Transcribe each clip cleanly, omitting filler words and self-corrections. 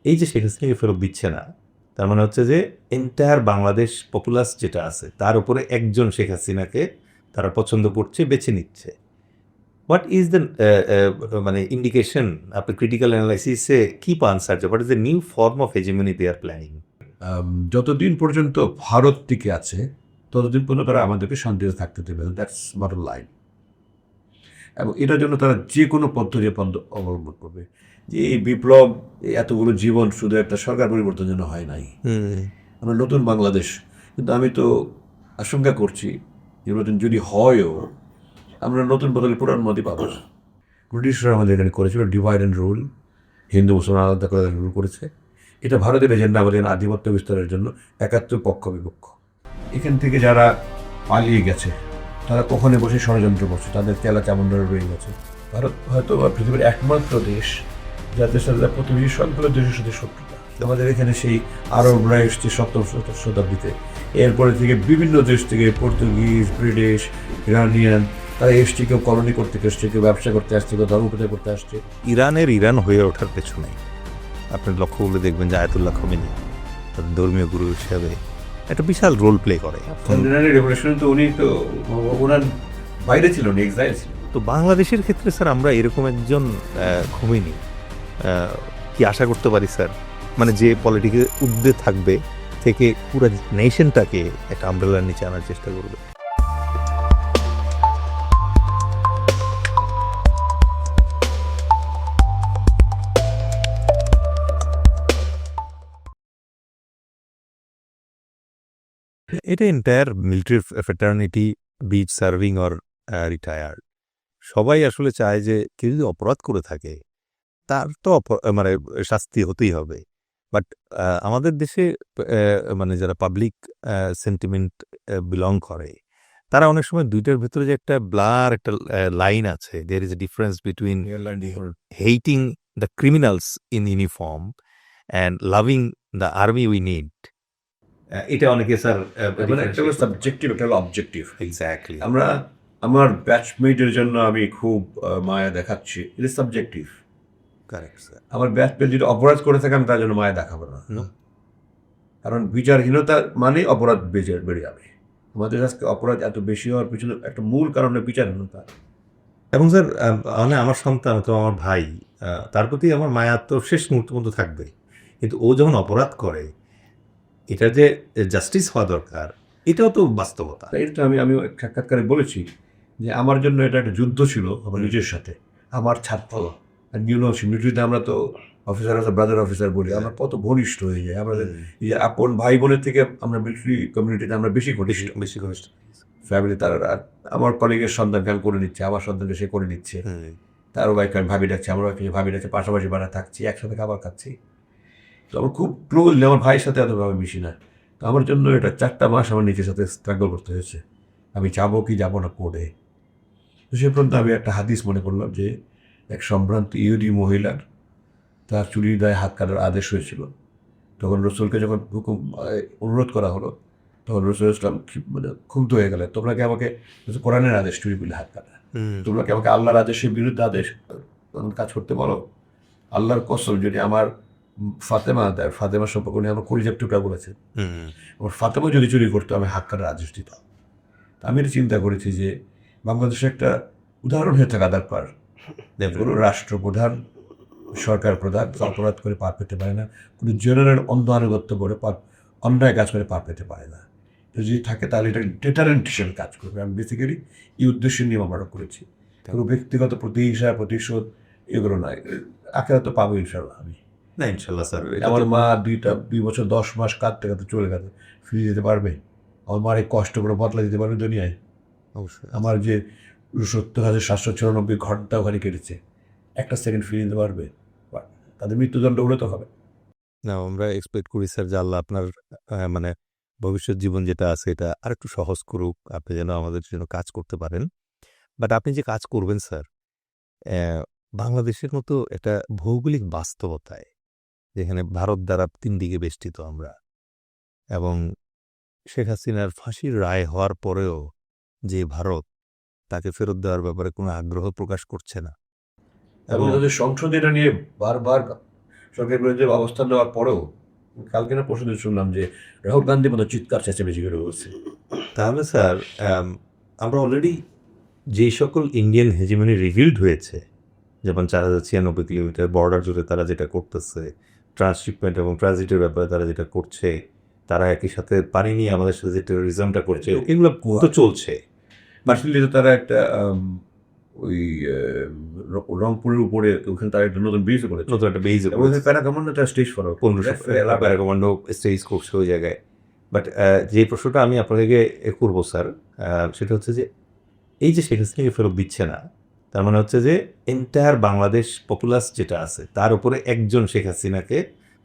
এই যে শেখ হাসিনাকে ফেরত দিচ্ছে না, তার মানে হচ্ছে যে এন্টায়ার বাংলাদেশ পপুলাস যেটা আছে তার উপরে একজন শেখ হাসিনাকে তারা পছন্দ করছে, বেছে নিচ্ছে। হোয়াট ইজ দ্য মানে ইন্ডিকেশন, আপনি ক্রিটিক্যাল অ্যানালাইসিসে কি পান sir, what is the new form of hegemony they are planning? যতদিন পর্যন্ত ভারত টিকে আছে ততদিন পর্যন্ত তারা আমাদেরকে শান্তিতে থাকতে দেবে, দ্যাটস বটম লাইন। এবং এটার জন্য তারা যে কোনো পদ্ধতি অবলম্বন করবে। যে এই বিপ্লব, এই এতগুলো জীবন শুধু একটা সরকার পরিবর্তনের জন্য হয় নাই। আমরা নতুন বাংলাদেশ, কিন্তু আমি তো আশঙ্কা করছি নির্বাচন যদি হয়ও আমরা নতুন বদলে পুরান মতই পাবো না। ব্রিটিশরা আমাদের এখানে করেছিল ডিভাইড অ্যান্ড রুল, হিন্দু মুসলমান আলাদা করে রুল করেছে। এটা ভারতের এজেন্ডা, আমাদের আধিপত্য বিস্তারের জন্য একাত্তর পক্ষ বিপক্ষ। এখান থেকে যারা পালিয়ে গেছে তারা কখনো বসে ষড়যন্ত্র করছে, তাদের তেলা চামুন্ডারা রয়ে গেছে। ভারত হয়তো পৃথিবীর একমাত্র দেশ যাদের সাথে প্রতিবেশী সবগুলো দেশের সাথে শত্রুতা। আমাদের এখানে সেই আরবরা এসছে সপ্তম শতাব্দীতে, এরপরে থেকে বিভিন্ন দেশ থেকে পর্তুগিজ, ব্রিটিশ, ইরানিয়ান, তারা এসছে, কেউ কলোনি করতে এসছে, কেউ ব্যবসা করতে আসছে, কেউ ধর্ম প্রচার করতে আসছে। ইরানের ইরান হয়ে ওঠার পেছনে আপনি লক্ষ্য করলে দেখবেন যে আয়াতুল্লাহ খোমেনি তাদের ধর্মীয় গুরু হিসাবে একটা বিশাল রোল প্লে করে। রেভলিউশন তো উনি তো ওনার বাইরে ছিল, এক্সাইল ছিল। তো বাংলাদেশের ক্ষেত্রে স্যার আমরা এরকম একজন খোমেনি কি আশা করতে পারি স্যার, মানে যে পলিটিক্যাল ঊর্ধ্বে থাকবে থেকে পুরো নেশনটাকে একটা আমব্রেলার নিচে আনার চেষ্টা করবে? এটা entire military fraternity, be it serving or retired, সবাই আসলে চায় যে কেউ যদি অপরাধ করে থাকে তার তো মানে শাস্তি হতেই হবে। বাট আমাদের দেশে মানে যারা পাবলিক সেন্টিমেন্ট বিলং করে তারা অনেক সময় দুইটার ভেতরে যে একটা ব্লার একটা লাইন আছে, there is a difference between hating the criminals in uniform and loving the army we need. এটা অনেকে স্যার মানে একটা হলো সাবজেক্টিভ, একটা হলো অবজেক্টিভ। এক্স্যাক্টলি। আমরা আমার ব্যাচমেটের জন্য আমি খুব মায়া দেখাচ্ছি, এটা সাবজেক্টিভ। Correct sir. আমার ব্যাচমেট যদি অপরাধ করে থাকে আমি তার জন্য মায়া দেখাবো না, কারণ বিচারহীনতা মানে অপরাধ বেড়ে যাবে। আমাদের আজকে অপরাধ এত বেশি হওয়ার পিছনে একটা মূল কারণ বিচারহীনতা। এবং স্যার মানে আমার সন্তান তো আমার ভাই, তার প্রতি আমার মায়া তো শেষ মুহূর্ত পর্যন্ত থাকবে, কিন্তু ও যখন অপরাধ করে এটা যে জাস্টিস হওয়া দরকার, এটাও তো বাস্তবতা। এটা আমি সাক্ষাৎকারে বলেছি যে আমার জন্য এটা একটা যুদ্ধ ছিল আমার নিজের সাথে, আমার ছাত্র। মিলিটারিতে আমরা তো অফিসার আছে, ব্রাদার অফিসার বলি, আমরা কত ঘনিষ্ঠ হয়ে যায়। আমাদের এই যে আপন ভাই বোনের থেকে আমরা মিলিটারি কমিউনিটিতে আমরা বেশি ঘনিষ্ঠ। ফ্যামিলি তারা, আমার কলিগের সন্তানকে আমি করে নিচ্ছে, আমার সন্তানকে সে করে নিচ্ছে, তারও বাইকে আমি ভাবি ডাকছি, আমার বাইকে ভাবি ডাকছে, পাশাপাশি বাড়া থাকছি, একসাথে খাবার খাচ্ছি। তো আমার খুব ক্লোজলি, আমার ভাইয়ের সাথে এতভাবে মিশি না। তো আমার জন্য এটা 4টা মাস আমার নিজের সাথে স্ট্রাগল করতে হয়েছে, আমি যাবো কি যাবো না কোর্টে। তো সে পর্যন্ত আমি একটা হাদিস মনে করলাম যে এক সম্ভ্রান্ত ইহুদি মহিলার তার চুরির দায়ে হাত কাটার আদেশ হয়েছিল। তখন রসুলকে যখন অনুরোধ করা হলো, তখন রসুল ইসলাম মানে ক্ষুব্ধ হয়ে গেলে, তোমরা কি আমাকে, কোরআনের আদেশ চুরি করলে হাত কাটা, তোমরা কি আমাকে আল্লাহর আদেশের বিরুদ্ধে আদেশ কাজ করতে বলো? আল্লাহর কসম, যদি আমার ফাতেমা সম্পর্ক নিয়ে আমার কলিজার টুকরা বলেছে, আমার ফাতেমা যদি চুরি করতো আমি হাত কাটার আদেশ দিতাম। আমি এটা চিন্তা করেছি যে বাংলাদেশে একটা উদাহরণ হয়ে থাকে আদার পার, কোনো রাষ্ট্রপ্রধান, সরকার প্রধান অপরাধ করে পার পেতে পারে না, কোনো জেনারেল অন্ধ আনুগত্য করে অন্যায় কাজ করে পার পেতে পারে না। তো যদি থাকে তাহলে এটা ডেটারেন্ট হিসেবে কাজ করবে। আমি বেসিক্যালি এই উদ্দেশ্য নিয়ে আমরা করেছি, কোনো ব্যক্তিগত প্রতিহিংসা প্রতিশোধ এগুলো নয়। আখেরাত তো পাবো ইনশাল্লাহ আমি। না ইনশাল্লাহ স্যার। আমার মা 2 বছর 10 মাস কাঁদতে কাঁদতে চলে গেছে, ফিরে যেতে পারবে? আমার মার এই কষ্ট করে বদলা দিতে পারবে দুনিয়ায়? অবশ্যই। আমার যে 70,794 ঘন্টা ওখানে কেটেছে, একটা সেকেন্ড ফিরে দিতে পারবে? তাদের মৃত্যুদণ্ড উড়ে তো হবে না, আমরা এক্সপেক্ট করি স্যার যে আল্লাহ আপনার মানে ভবিষ্যৎ জীবন যেটা আছে এটা আর একটু সহজ করুক, আপনি যেন আমাদের জন্য কাজ করতে পারেন। বাট আপনি যে কাজ করবেন স্যার, বাংলাদেশের মতো একটা ভৌগোলিক বাস্তবতায়, যেখানে ভারত দ্বারা 3 দিকে বেষ্টিত আমরা, এবং শেখ হাসিনার ফাঁসির রায় হওয়ার পরেও যে ভারত তাকে ফেরত দেওয়ার ব্যাপারে কোনো আগ্রহ প্রকাশ করছে না, এবং তাদের সংসদে এটা নিয়ে বারবার সরকারের বিরুদ্ধে অবস্থান নেওয়ার পরেও কালকে না পরশুদিন শুনলাম যে রাহুল গান্ধী মতো চিৎকার চেঁচামেচি করে বলছে। তাহলে স্যার আমরা অলরেডি যে সকল ইন্ডিয়ান হেজিমনি রিভিলড হয়েছে, যেমন 4096 কিলোমিটার বর্ডার জুড়ে তারা যেটা করতেছে, ট্রান্সশিপমেন্ট এবং ট্রানজিটের ব্যাপারে তারা যেটা করছে, তারা একই সাথে পানি নিয়ে আমাদের সাথে যে টেরোরিজমটা করছে, এগুলো তো চলছে। মার্শাল্লিতে তারা একটা ওই রংপুরের উপরে ওখানে তারা একটা নতুন ব্রিজ করেছে, নতুন একটা বেইজ এবং প্যারা কমান্ডো তারা স্টেজ ফলো 1500 প্যারাকমান্ডো স্টেজ করছে ওই জায়গায়। বাট যে প্রশ্নটা আমি আপনাকে করবো স্যার, সেটা হচ্ছে যে এই যে শেখ হাসিনাকে ফেরত দিচ্ছে না, তার মানে হচ্ছে যে এন্টায়ার বাংলাদেশ পপুলাস যেটা আছে তার উপরে একজন শেখ হাসিনাকে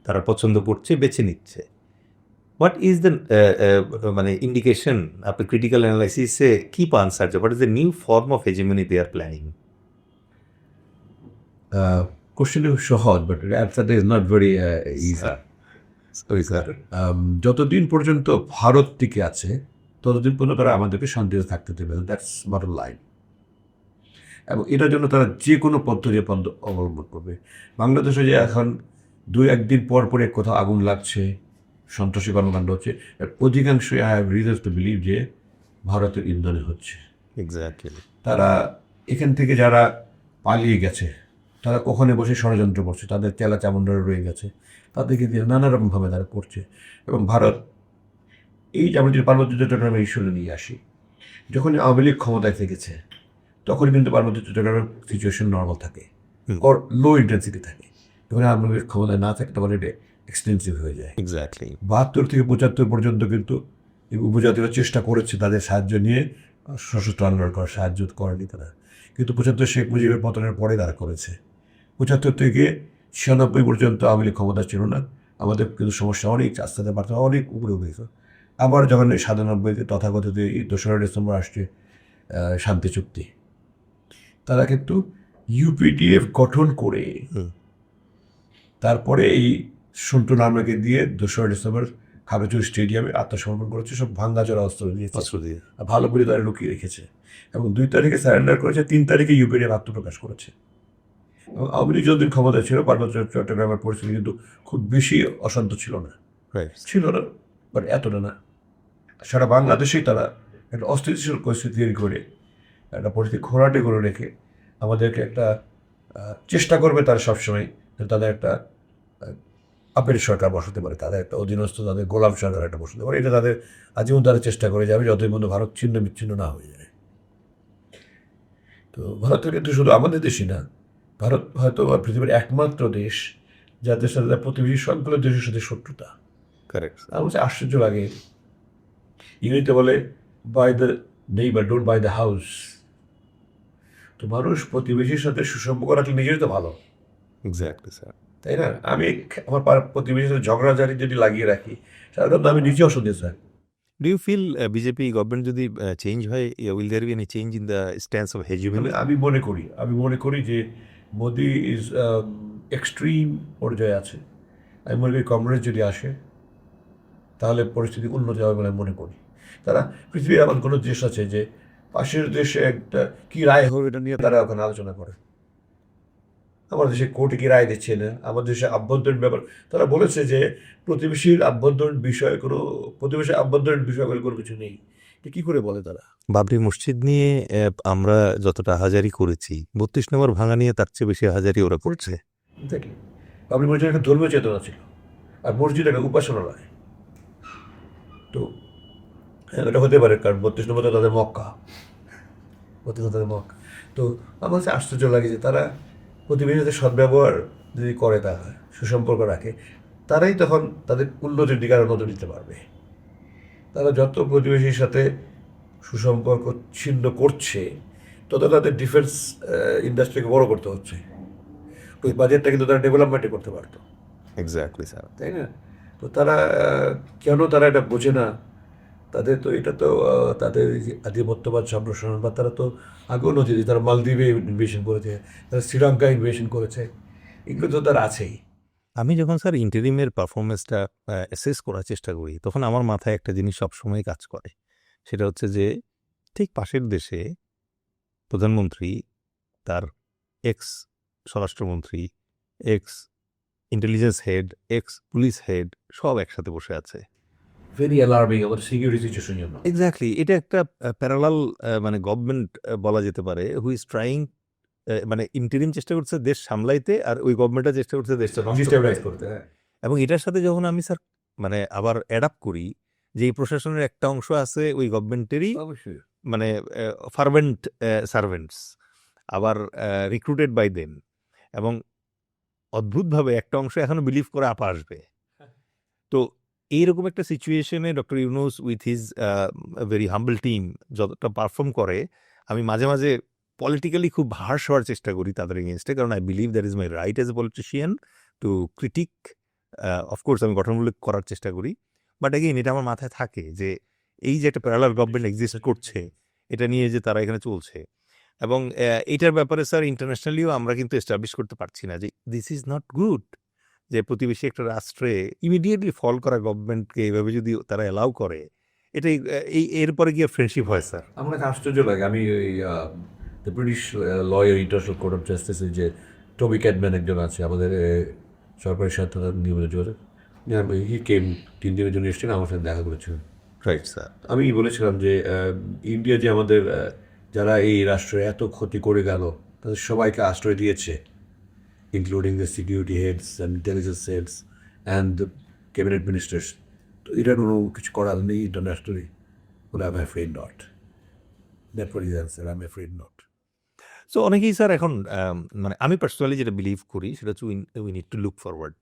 তারা পছন্দ করছে, বেছে নিচ্ছে। হোয়াট ইজ দ্য মানে ইন্ডিকেশন, আপনি ক্রিটিক্যাল অ্যানালাইসিসে কি পান স্যার, যে what is the new form of hegemony they are planning? কোশ্চেনটা খুব সহজ, বাট অ্যান্সারটা is not very easy. Sir যতদিন পর্যন্ত ভারত টিকে আছে ততদিন পর্যন্ত তারা আমাদেরকে শান্তিতে থাকতে দেবে, দ্যাটস বটম লাইন। এবং এটার জন্য তারা যে কোনো পদ্ধতি অবলম্বন করবে। বাংলাদেশে যে এখন 2-1 দিন পর পরে কোথাও আগুন লাগছে, সন্ত্রাসী কর্মকাণ্ড হচ্ছে, অধিকাংশই I have reasons to believe যে ভারতের ইন্ধনে হচ্ছে। এক্স্যাক্টলি। তারা এখান থেকে যারা পালিয়ে গেছে তারা কখনো বসে ষড়যন্ত্র করছে, তাদের চেলা চামুন্ডারা রয়ে গেছে, তাদেরকে দিয়ে নানা রকমভাবে তারা করছে। এবং ভারত এই যে আমরা যদি পার্বত্য চট্টগ্রামের ইস্যুটা নিয়ে আসি, যখন আওয়ামী লীগ ক্ষমতায় থেকেছে তখন কিন্তু পার্বত্য চট্টগ্রামের সিচুয়েশন নর্মাল থাকে, ওর লো ইন্টেন্সিটি থাকে। যখন আওয়ামী লীগ ক্ষমতায় না থাকে তখন এটা এক্সটেন্সিভ হয়ে যায়। এক্স্যাক্টলি। 72 থেকে 75 পর্যন্ত কিন্তু এই উপজাতিরা চেষ্টা করেছে তাদের সাহায্য নিয়ে সশস্ত্র আন্দোলন করার, সাহায্য করেনি তারা। কিন্তু 75 শেখ মুজিবের পতনের পরে তারা করেছে। 75 থেকে 96 পর্যন্ত আওয়ামী লীগ ক্ষমতা ছিল না, আমাদের কিন্তু সমস্যা অনেক আস্তে আস্তে বাড়তে অনেক উপরে উঠেছে। আবার যখন 97-তে তথাকথিত এই 2রা ডিসেম্বর আসছে শান্তি চুক্তি, তারা কিন্তু ইউপিডিএফ গঠন করে তারপরে এই সন্টু নার্মাকে দিয়ে 2রা ডিসেম্বর খাগড়াছড়ি স্টেডিয়ামে আত্মসমর্পণ করেছে, সব ভাঙ্গাচোরা অস্ত্র দিয়েছে, আর ভালো করে তারা লুকিয়ে রেখেছে। এবং 2 তারিখে স্যারেন্ডার করেছে, 3 তারিখে ইউপিডিএফ আত্মপ্রকাশ করেছে। এবং আওয়ামী লীগ যতদিন ক্ষমতায় ছিল পার্বত্য চট্টগ্রামের পরিস্থিতি কিন্তু খুব বেশি অশান্ত ছিল না, ছিল না, বাট এতটা না। সারা বাংলাদেশেই তারা একটা অস্থিতিশীল পরিস্থিতি তৈরি করে, একটা পরিস্থিতি খোরাটে করে রেখে আমাদেরকে একটা চেষ্টা করবে তারা সবসময় যে তাদের একটা আপের সরকার বসাতে পারে, তাদের একটা অধীনস্থ, তাদের গোলাম সরকার একটা বসাতে পারে। এটা তাদের আজীবন তারা চেষ্টা করে যাবে যতদিন পর্যন্ত ভারত ছিন্ন বিচ্ছিন্ন না হয়ে যায়। তো ভারতের কিন্তু শুধু আমাদের দেশই না, ভারত হয়তো পৃথিবীর একমাত্র দেশ যাদের সাথে তার প্রতিবেশী সবগুলো দেশের সাথে শত্রুতা। কারেক্ট। আমার কাছে আশ্চর্য লাগে, ইংরেজিতে বলে buy the neighbour don't buy the house. তো মানুষ প্রতিবেশীর সাথে সুসম্পর্ক রাখলে নিজেরই তো ভালো, এক্স্যাক্টলি স্যার। তাই না? আমি আমার প্রতিবেশীর সাথে ঝগড়াঝাড়ি যদি লাগিয়ে রাখি, সাধারণত আমি নিজে অসুস্থ sir. Do you feel BJP government যদি চেঞ্জ হয়, will there be any change in the stance of hegemony? আমি মনে করি যে মোদি ইজ এক্সট্রিম পর্যায়ে আছে। আমি মনে করি কংগ্রেস যদি আসে তাহলে পরিস্থিতি উন্নতি হবে বলে আমি মনে করি। তারা পৃথিবীর এমন কোনো দেশ আছে যে পাশের দেশে একটা কী রায় হবে এটা নিয়ে তারা ওখানে আলোচনা করে। আমার দেশে কোর্টে কি রায় দিচ্ছে না, আমার দেশে আভ্যন্তরীণ ব্যাপার তারা বলেছে যে প্রতিবেশীর আভ্যন্তরীণ বিষয় কোনো প্রতিবেশীর আভ্যন্তরীণ বিষয় বলে কোনো কিছু নেই। কী করে বলে তারা? বাবরি মসজিদ নিয়ে আমরা যতটা হাজারি করেছি, 32 নম্বর ভাঙা নিয়ে তার চেয়ে বেশি হাজারি ওরা করছে। দেখি বাবরি মসজিদের একটা ধর্মীয় চেতনা ছিল, আর মসজিদ একটা উপাসনালয়। তো এটা হতে পারে, কারণ 32 নম্বর তাদের মক্কা, 32 তাদের মক্কা। তো আমার কাছে আশ্চর্য লাগে যে তারা প্রতিবেশীদের সদ্ব্যবহার যদি করে, তারা সুসম্পর্ক রাখে, তারাই তখন তাদের উন্নতির দিকে আরও নজর দিতে পারবে। তারা যত প্রতিবেশীর সাথে সুসম্পর্ক ছিন্ন করছে তত তাদের ডিফেন্স ইন্ডাস্ট্রিকে বড় করতে হচ্ছে। ওই বাজেটটা কিন্তু তারা ডেভেলপমেন্টে করতে পারতো, এক্স্যাক্টলি স্যার। তাই না? তো তারা কেন তারা এটা বোঝে না? তাদের তো এটা তো তাদের আধিপত্যবাদ সম্প্রসারণ, বা তারা তো আগেও নদী, তারা মালদ্বীপে ইনভেশন করেছে, তারা শ্রীলঙ্কায় ইনভেশন করেছে, এগুলো তো তার আছেই। আমি যখন স্যার ইন্টারিমের পারফরমেন্সটা অ্যাসেস করার চেষ্টা করি, তখন আমার মাথায় একটা জিনিস সবসময় কাজ করে। সেটা হচ্ছে যে ঠিক পাশের দেশে প্রধানমন্ত্রী, তার এক্স স্বরাষ্ট্রমন্ত্রী, x intelligence head, x police head সব একসাথে বসে আছে। ভেরি অ্যালার্মিং আমাদের সিকিউরিটি সিচুয়েশন জন্য। এক্স্যাক্টলি, এটা একটা প্যারালাল মানে গভর্নমেন্ট বলা যেতে পারে, হু ইজ ট্রাইং, মানে ইন্টারিম চেষ্টা করছে দেশ সামলাইতে, আর ওই গভর্নমেন্টটা চেষ্টা করছে দেশটা নষ্ট ডিস্টেবিলাইজ করতে। করতে, হ্যাঁ। এবং এটার সাথে যখন আমি স্যার মানে আবার অ্যাডাপ্ট করি যে এই প্রশাসনের একটা অংশ আছে ওই গভর্নমেন্টেরই, অবশ্যই। মানে ফার্ভেন্ট সার্ভেন্টস, আবার রিক্রুটেড বাই দেম, এবং অদ্ভুতভাবে একটা অংশ এখনো বিলিভ করে আপা আসবে। তো এইরকম একটা সিচুয়েশনে doctor Yunus with his very humble team যতটা পারফর্ম করে, আমি মাঝে মাঝে পলিটিক্যালি খুব হার্শ হওয়ার চেষ্টা করি তাদের এগেনস্টে, কারণ I believe that is my right as a politician to critic. Of course আমি গঠনমূলক করার চেষ্টা করি, বাট এগেইন এটা আমার মাথায় থাকে যে এই যে একটা প্যারালাল গভর্নমেন্ট এক্সিস্ট করছে, এটা নিয়ে যে তারা এখানে চলছে, এবং এইটার ব্যাপারে স্যার ইন্টারন্যাশনালিও আমরা কিন্তু এস্টাবলিশ করতে পারছি না যে দিস ইজ নট গুড, যে প্রতিবেশী একটা রাষ্ট্রে ইমিডিয়েটলি ফল করা গভর্নমেন্টকে এভাবে যদি তারা অ্যালাউ করে, এটাই এরপরে গিয়ে ফ্রেন্ডশিপ হয় স্যার। আমার কাছে আশ্চর্য লাগে। আমি ওই the British lawyer international court of জাস্টিসের যে টবি ক্যাডম্যান একজন আছে আমাদের সরকারের সাথে তার নিয়মিত যোগাযোগ, হি কেম 3 দিনের জন্য এসেছিলেন, আমার সাথে দেখা করেছিলেন। Right sir. আমি বলেছিলাম যে ইন্ডিয়া যে আমাদের যারা এই রাষ্ট্রে এত ক্ষতি করে গেল তাদের সবাইকে আশ্রয় দিয়েছে, including the security heads and intelligence heads and the cabinet ministers, তো এটা কোনো কিছু করার নেই ইন্টারন্যাশনালি। বলে I am afraid not. That was his answer, I am afraid not. So অনেকেই স্যার এখন মানে আমি পার্সোনালি যেটা বিলিভ করি সেটা হচ্ছে we need to look forward.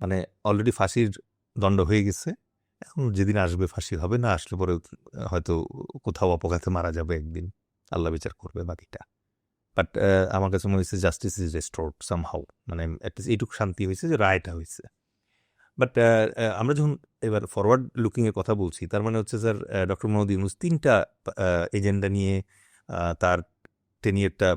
মানে অলরেডি ফাঁসির দণ্ড হয়ে গেছে, এখন যেদিন আসবে ফাঁসি হবে, না আসলে পরে হয়তো কোথাও অপঘাতে মারা যাবে একদিন, আল্লাহ বিচার করবে বাকিটা। বাট আমার কাছে মনে হয়েছে জাস্টিস ইজ রেস্টোরড সামহাউ, মানে অ্যাটলিস্ট এইটুকু শান্তি হয়েছে যে রায়টা হয়েছে। বাট আমরা যখন এবার ফরওয়ার্ড লুকিংয়ের কথা বলছি, তার মানে হচ্ছে স্যার ডক্টর মোহাম্মদ ইউনূস 3টা এজেন্ডা নিয়ে তার টেনিয়ারটা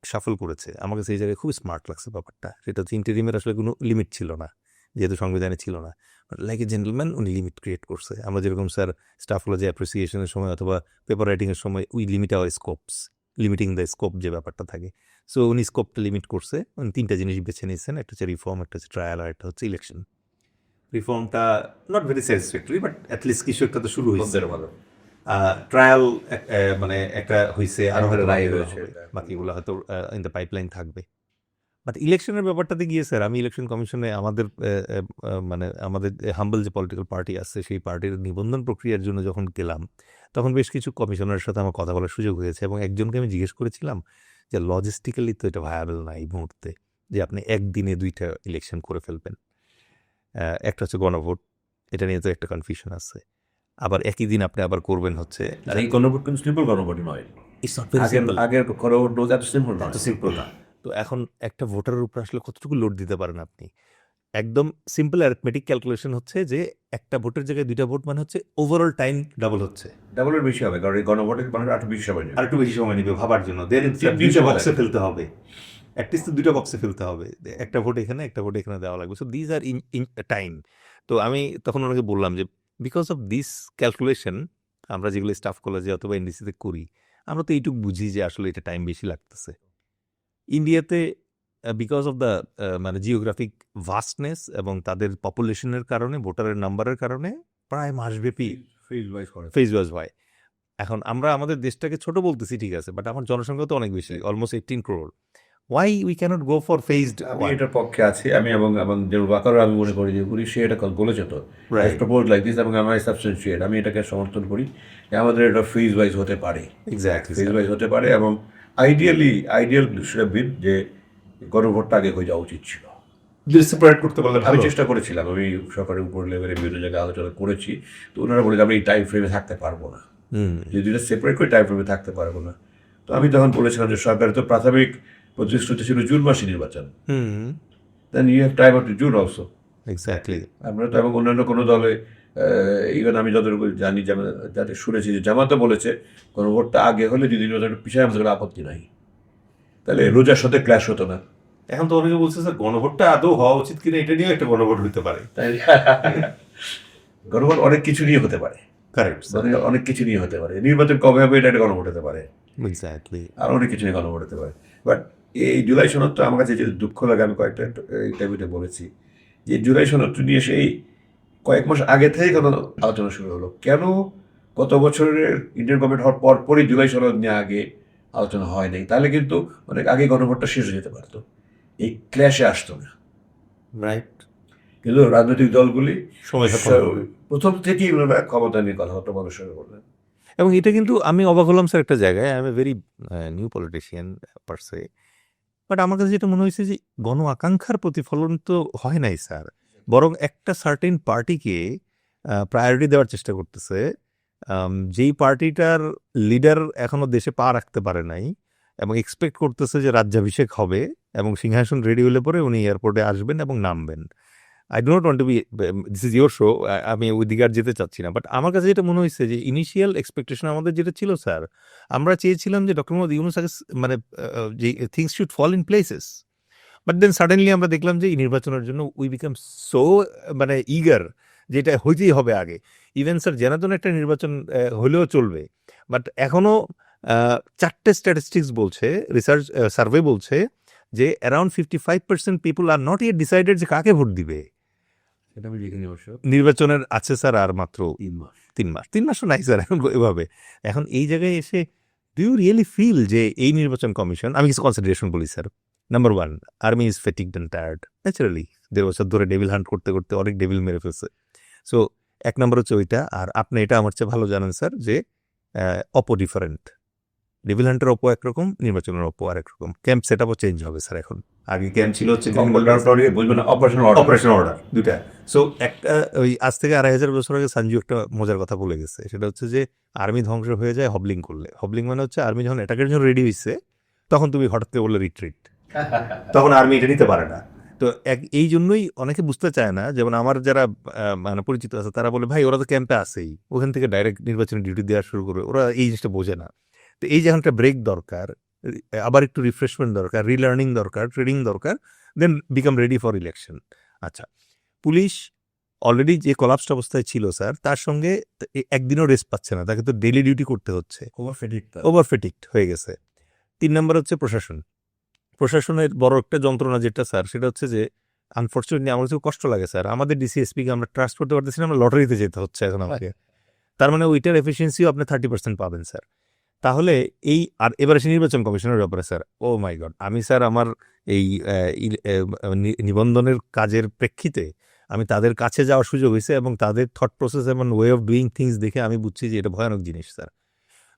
সাফল করেছে। আমার কাছে এই জায়গায় খুব স্মার্ট লাগছে ব্যাপারটা। সেটা হচ্ছে ইন্টারিমের আসলে কোনো লিমিট ছিল না, যেহেতু সংবিধানে ছিল না। বাট লাইক এ জেন্টলম্যান উনি লিমিট ক্রিয়েট করছে। আমরা যেরকম স্যার স্টাফগুলো যে অ্যাপ্রিসিয়েশনের সময় অথবা পেপার রাইটিংয়ের সময় we limit our scopes, limiting the scope যে ব্যাপারটা থাকে, সো উনি স্কোপটা লিমিট করছে। উনি 3টা জিনিস বেছে নিয়েছেন, একটা হচ্ছে রিফর্ম, একটা হচ্ছে ট্রায়াল, আর একটা হচ্ছে ইলেকশন। রিফর্মটা not very satisfactory, but at least কিছু একটা তো শুরু হয়েছে। ট্রায়াল মানে একটা হয়েছে, আরও হয়তো রায় হয়েছে, বাকিগুলো হয়তো ইন দ্য পাইপলাইন থাকবে। বাট ইলেকশনের ব্যাপারটাতে গিয়ে স্যার আমি ইলেকশন কমিশনে আমাদের মানে আমাদের হাম্বল যে পলিটিক্যাল পার্টি আছে সেই পার্টির নিবন্ধন প্রক্রিয়ার জন্য যখন গেলাম, তখন বেশ কিছু কমিশনারের সাথে আমার কথা বলার সুযোগ হয়েছে, এবং একজনকে আমি জিজ্ঞেস করেছিলাম যে লজিস্টিক্যালি তো এটা ভায়াবল না এই মুহূর্তে, যে আপনি একদিনে 2টা ইলেকশন করে ফেলবেন। একটা হচ্ছে গণভোট, এটা নিয়ে তো একটা কনফিউশন আছে, আবার একই দিন আপনি আবার করবেন হচ্ছে, আর এই গণভোট কিন্তু সিম্পল গণভোট নয়। ইটস নট ভেরি সিম্পল, আগের গণভোট এত সিম্পল নয়। এত সিম্পল না। তো এখন একটা ভোটারের উপর আসলে কতটুকু লোড দিতে পারেন আপনি? একদম সিম্পল অ্যারিথমেটিক ক্যালকুলেশন হচ্ছে যে একটা ভোটের জায়গায় 2টা ভোট মানে হচ্ছে ওভারঅল টাইম ডাবল হচ্ছে, ডাবলের বেশি হবে, কারণ এই গণভোটের মানে আরো বেশি সময় নেবে। আর একটু বেশি সময় নেবে ভাবার জন্য, দেন 2টা বক্সে ফেলতে হবে, অ্যাটলিস্ট 2টা বক্সে ফেলতে হবে, একটা ভোট এখানে একটা ভোট এখানে দেওয়া লাগবে। So this are in time. তো আমি তখন ওনাকে বললাম যে বিকজ অফ দিস ক্যালকুলেশন আমরা যেগুলো স্টাফ কলেজে অথবা এনডিসিতে করি, আমরা তো এইটুকু বুঝি যে আসলে এটা টাইম বেশি লাগতেছে। ইন্ডিয়াতে বিকজ অফ দ্য মানে জিওগ্রাফিক ভাস্টনেস এবং তাদের পপুলেশনের কারণে, ভোটারের নাম্বারের কারণে প্রায় মাসব্যাপী ফেজ ওয়াইজ হয়। এখন আমরা আমাদের দেশটাকে ছোট বলতেছি ঠিক আছে, বাট আমার জনসংখ্যা তো অনেক বেশি, almost 18 crore। Why we can't go for phased? আমি এটার পক্ষে আছি, আমি এবং যে ওয়াকারও আমি মনে করি যে সে এটা বলেছে তো প্রপোজ লাইক দিস, এবং আমার সাবস্টেন্সিয়েট আমি এটাকে সমর্থন করি যে আমাদের এটা ফেজ ওয়াইজ হতে পারে, এক্স্যাক্টলি ফেজ ওয়াইজ হতে পারে, এবং আইডিয়াল সেটা বিল যে গণভোটটা আগে হয়ে যাওয়া উচিত ছিল। সেপারেট করতে পারলে আমি চেষ্টা করেছিলাম, আমি সরকারের উপর লেভেলে বিভিন্ন জায়গায় আলোচনা করেছি, তো ওনারা বলে যে আমি এই টাইম ফ্রেমে থাকতে পারবো না, যে দুইটা সেপারেট করে টাইম ফ্রেমে থাকতে পারবো না। তো আমি তখন বলেছিলাম যে সরকারের তো প্রাথমিক প্রতিশ্রুতি ছিল জুন মাসে নির্বাচন, then you have time up to June also. Exactly. আমরা তো এবং অন্যান্য কোনো দলে ইভেন আমি যতটুকু জানি, যাতে শুনেছি যে জামাতও বলেছে গণভোটটা আগে হলে যদি নির্বাচনটা পিছিয়ে আমাদের কোনো আপত্তি নাই, তাহলে রোজার সাথে ক্ল্যাশ হতো না। এখন তো অনেকে বলছে স্যার গণভোটটা আদৌ হওয়া উচিত কিনা, এটা নিয়েও একটা গণভোট হতে পারে। তাই গণভোট অনেক কিছু নিয়ে হতে পারে, কারেক্ট, অনেক কিছু নিয়ে হতে পারে। নির্বাচন কবে হবে এটা একটা গণভোট হতে পারে, এক্স্যাক্টলি, আর অনেক কিছু নিয়ে গণভোট হতে পারে। বাট এই জুলাই সনদ তো আমার কাছে যে দুঃখ লাগে, আমি কয়েকটা ইন্টারভিউতে বলেছি যে জুলাই সনদ নিয়ে সেই কয়েক মাস আগে থেকে কোনো আলোচনা শুরু হলো, কেন গত বছরের ইন্ডিয়ান গভর্নমেন্ট হওয়ার পরপরই জুলাই সনদ নিয়ে আগে আলোচনা হয় নাই? তাহলে কিন্তু অনেক আগে গণভোটটা শেষ হয়ে যেতে পারতো, এই ক্ল্যাশে আসতো না। রাইট, কিন্তু রাজনৈতিক দলগুলি সময় প্রথম থেকেই ওনারা ক্ষমতা নিয়ে কথাবার্তা বলা শুরু করলেন। এবং এটা কিন্তু আমি অবাক হলাম স্যার একটা জায়গায়, I M a very new politician parse, but আমার কাছে যেটা মনে হয়েছে যে গণ আকাঙ্ক্ষার প্রতিফলন তো হয় নাই স্যার, বরং একটা সার্টেন পার্টিকে প্রায়োরিটি দেওয়ার চেষ্টা করতেছে, যেই পার্টিটার লিডার এখনো দেশে পা রাখতে পারে নাই এবং এক্সপেক্ট করতেছে যে রাজ্যাভিষেক হবে এবং সিংহাসন রেডি হলে পরে উনি এয়ারপোর্টে আসবেন এবং নামবেন। I do not want to be, this is your show, আমি ওই দিকে আর যেতে চাচ্ছি না, বাট আমার কাছে যেটা মনে হয়েছে যে ইনিশিয়াল এক্সপেকটেশন আমাদের যেটা ছিল স্যার, আমরা চেয়েছিলাম যে ডক্টর মোহাম্মদ ইউনূস আগে মানে যে things should fall in places, but then suddenly আমরা দেখলাম যে এই নির্বাচনের জন্য উই বিকাম সো মানে ইগার, যেটা হইতেই হবে আগে। ইভেন স্যার জেনাতন একটা নির্বাচন হলেও চলবে, বাট এখনও 4টে স্ট্যাটিস্টিক্স বলছে, রিসার্চ সার্ভে বলছে যে around 55% people are not yet decided যে কাকে ভোট দিবে। সেটা আমি দেখিনি অবশ্য। নির্বাচনের আছে স্যার আর মাত্র 3 মাস। 3 মাসও নাই স্যার এখন এভাবে। এখন এই জায়গায় এসে ডু ইউ রিয়েলি ফিল যে এই নির্বাচন কমিশন, আমি কিছু কনসিডারেশন বলি sir. Number 1, army is fatigued and tired naturally, 1.5 বছর ধরে ডেভিল হান্ট করতে করতে অনেক ডেভিল মেরে ফেলছে। সো 1 নম্বর হচ্ছে ওইটা। আর আপনি এটা আমার চেয়ে ভালো জানেন স্যার যে অপো ডিফারেন্ট, ডেভিল হান্টের অপো একরকম, নির্বাচনের অপো আরেক রকম। ক্যাম্প সেট আপও চেঞ্জ হবে স্যার এখন। আগে ক্যাম্প ছিল হচ্ছে বুঝবেন না, অপারেশন অর্ডার দুইটা। সো একটা ওই আজ থেকে 2,500 বছর আগে সঞ্জু একটা মজার কথা বলে গেছে, সেটা হচ্ছে যে আর্মি ধ্বংস হয়ে যায় হবলিং করলে। হবলিং মানে হচ্ছে আর্মি যখন অ্যাটাকের জন্য রেডি হয়েছে তখন তুমি হঠাৎ করে বললে রিট্রিট, তখন আর্মি এটা নিতে পারে না। তো এই জন্যই অনেকে বুঝতে চায় না, যেমন আমার যারা মানে পরিচিত আছে তারা বলে ভাই ওরা তো ক্যাম্পে আসেই, ওখান থেকে ডাইরেক্ট নির্বাচনী ডিউটি দেওয়া শুরু করবে, ওরা এই জিনিসটা বোঝে না। তো এই যে এখন একটা ব্রেক দরকার, আবার একটু রিফ্রেশমেন্ট দরকার, রিলার্নিং দরকার, ট্রেনিং দরকার, দেন বিকাম রেডি ফর ইলেকশন। আচ্ছা, পুলিশ অলরেডি যে কলাপসড অবস্থায় ছিল স্যার, তার সঙ্গে একদিনও রেস্ট পাচ্ছে না, তাকে তো ডেলি ডিউটি করতে হচ্ছে, ওভার ফেটিকড হয়ে গেছে। 3 নম্বর হচ্ছে প্রশাসন। প্রশাসনের বড় একটা যন্ত্রণা যেটা স্যার, সেটা হচ্ছে যে আনফর্চুনেটলি আমার খুব কষ্ট লাগে স্যার, আমাদের ডিসিএসপিকে আমরা ট্রাস্ট করতে পারতেছি না, আমরা লটারিতে যেতে হচ্ছে এখন আমাকে। তার মানে ওইটার এফিসিয়েন্সিও আপনি 30% পাবেন স্যার। তাহলে এই আর এবার এসে নির্বাচন কমিশনের ব্যাপারে স্যার, ও মাই গড, আমি স্যার আমার এই নিবন্ধনের কাজের প্রেক্ষিতে আমি তাদের কাছে যাওয়ার সুযোগ হয়েছে এবং তাদের থট প্রসেস এবং ওয়ে অফ ডুইং থিংস দেখে আমি বুঝছি যে এটা ভয়ানক জিনিস স্যার।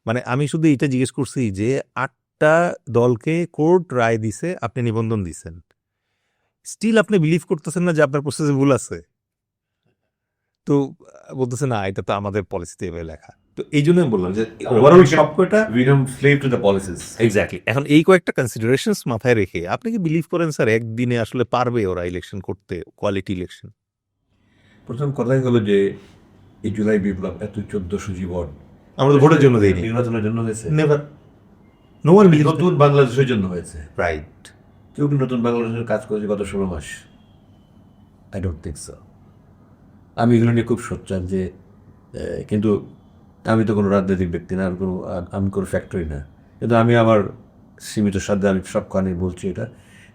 মানে আমি শুধু এটা জিজ্ঞেস করছি যে 8টা দলকে কোর্ট রায় দিছে, আপনি নিবন্ধন দিছেন, স্টিল আপনি বিলিভ করতেছেন না যে আপনার প্রসেসে ভুল আছে? তো বলতেছে না এটা তো আমাদের পলিসিতে এভাবে লেখা। তো এই জন্য আমি বললাম যে ওভারঅল সবকটা slave to the policies. Exactly. এখন এই কয়েকটা কনসিডারেশনস মাথায় রেখে আপনি কি বিলিভ করেন স্যার একদিনে আসলে পারবে ওরা ইলেকশন করতে, কোয়ালিটি ইলেকশন? প্রথম কথাই হলো যে এই জুলাই বিপ্লব এত 1400 জীবন আমরা তো ভোটের জন্য দেইনি, নির্বাচনের জন্য হয়েছে, নেভার, নো ওয়ান বিলিভ। নতুন বাংলাদেশের জন্য হয়েছে। রাইট। কেউ কি নতুন বাংলাদেশের কাজ করেছে গত 16 মাস? I don't think so. আমি এগুলো নিয়ে খুব সোচ্চার যে কিন্তু আমি তো কোনো রাজনৈতিক ব্যক্তি না, আর আমি কোনো ফ্যাক্টরি না, কিন্তু আমি আমার সীমিত সাধ্যে আমি সবখানে বলছি এটা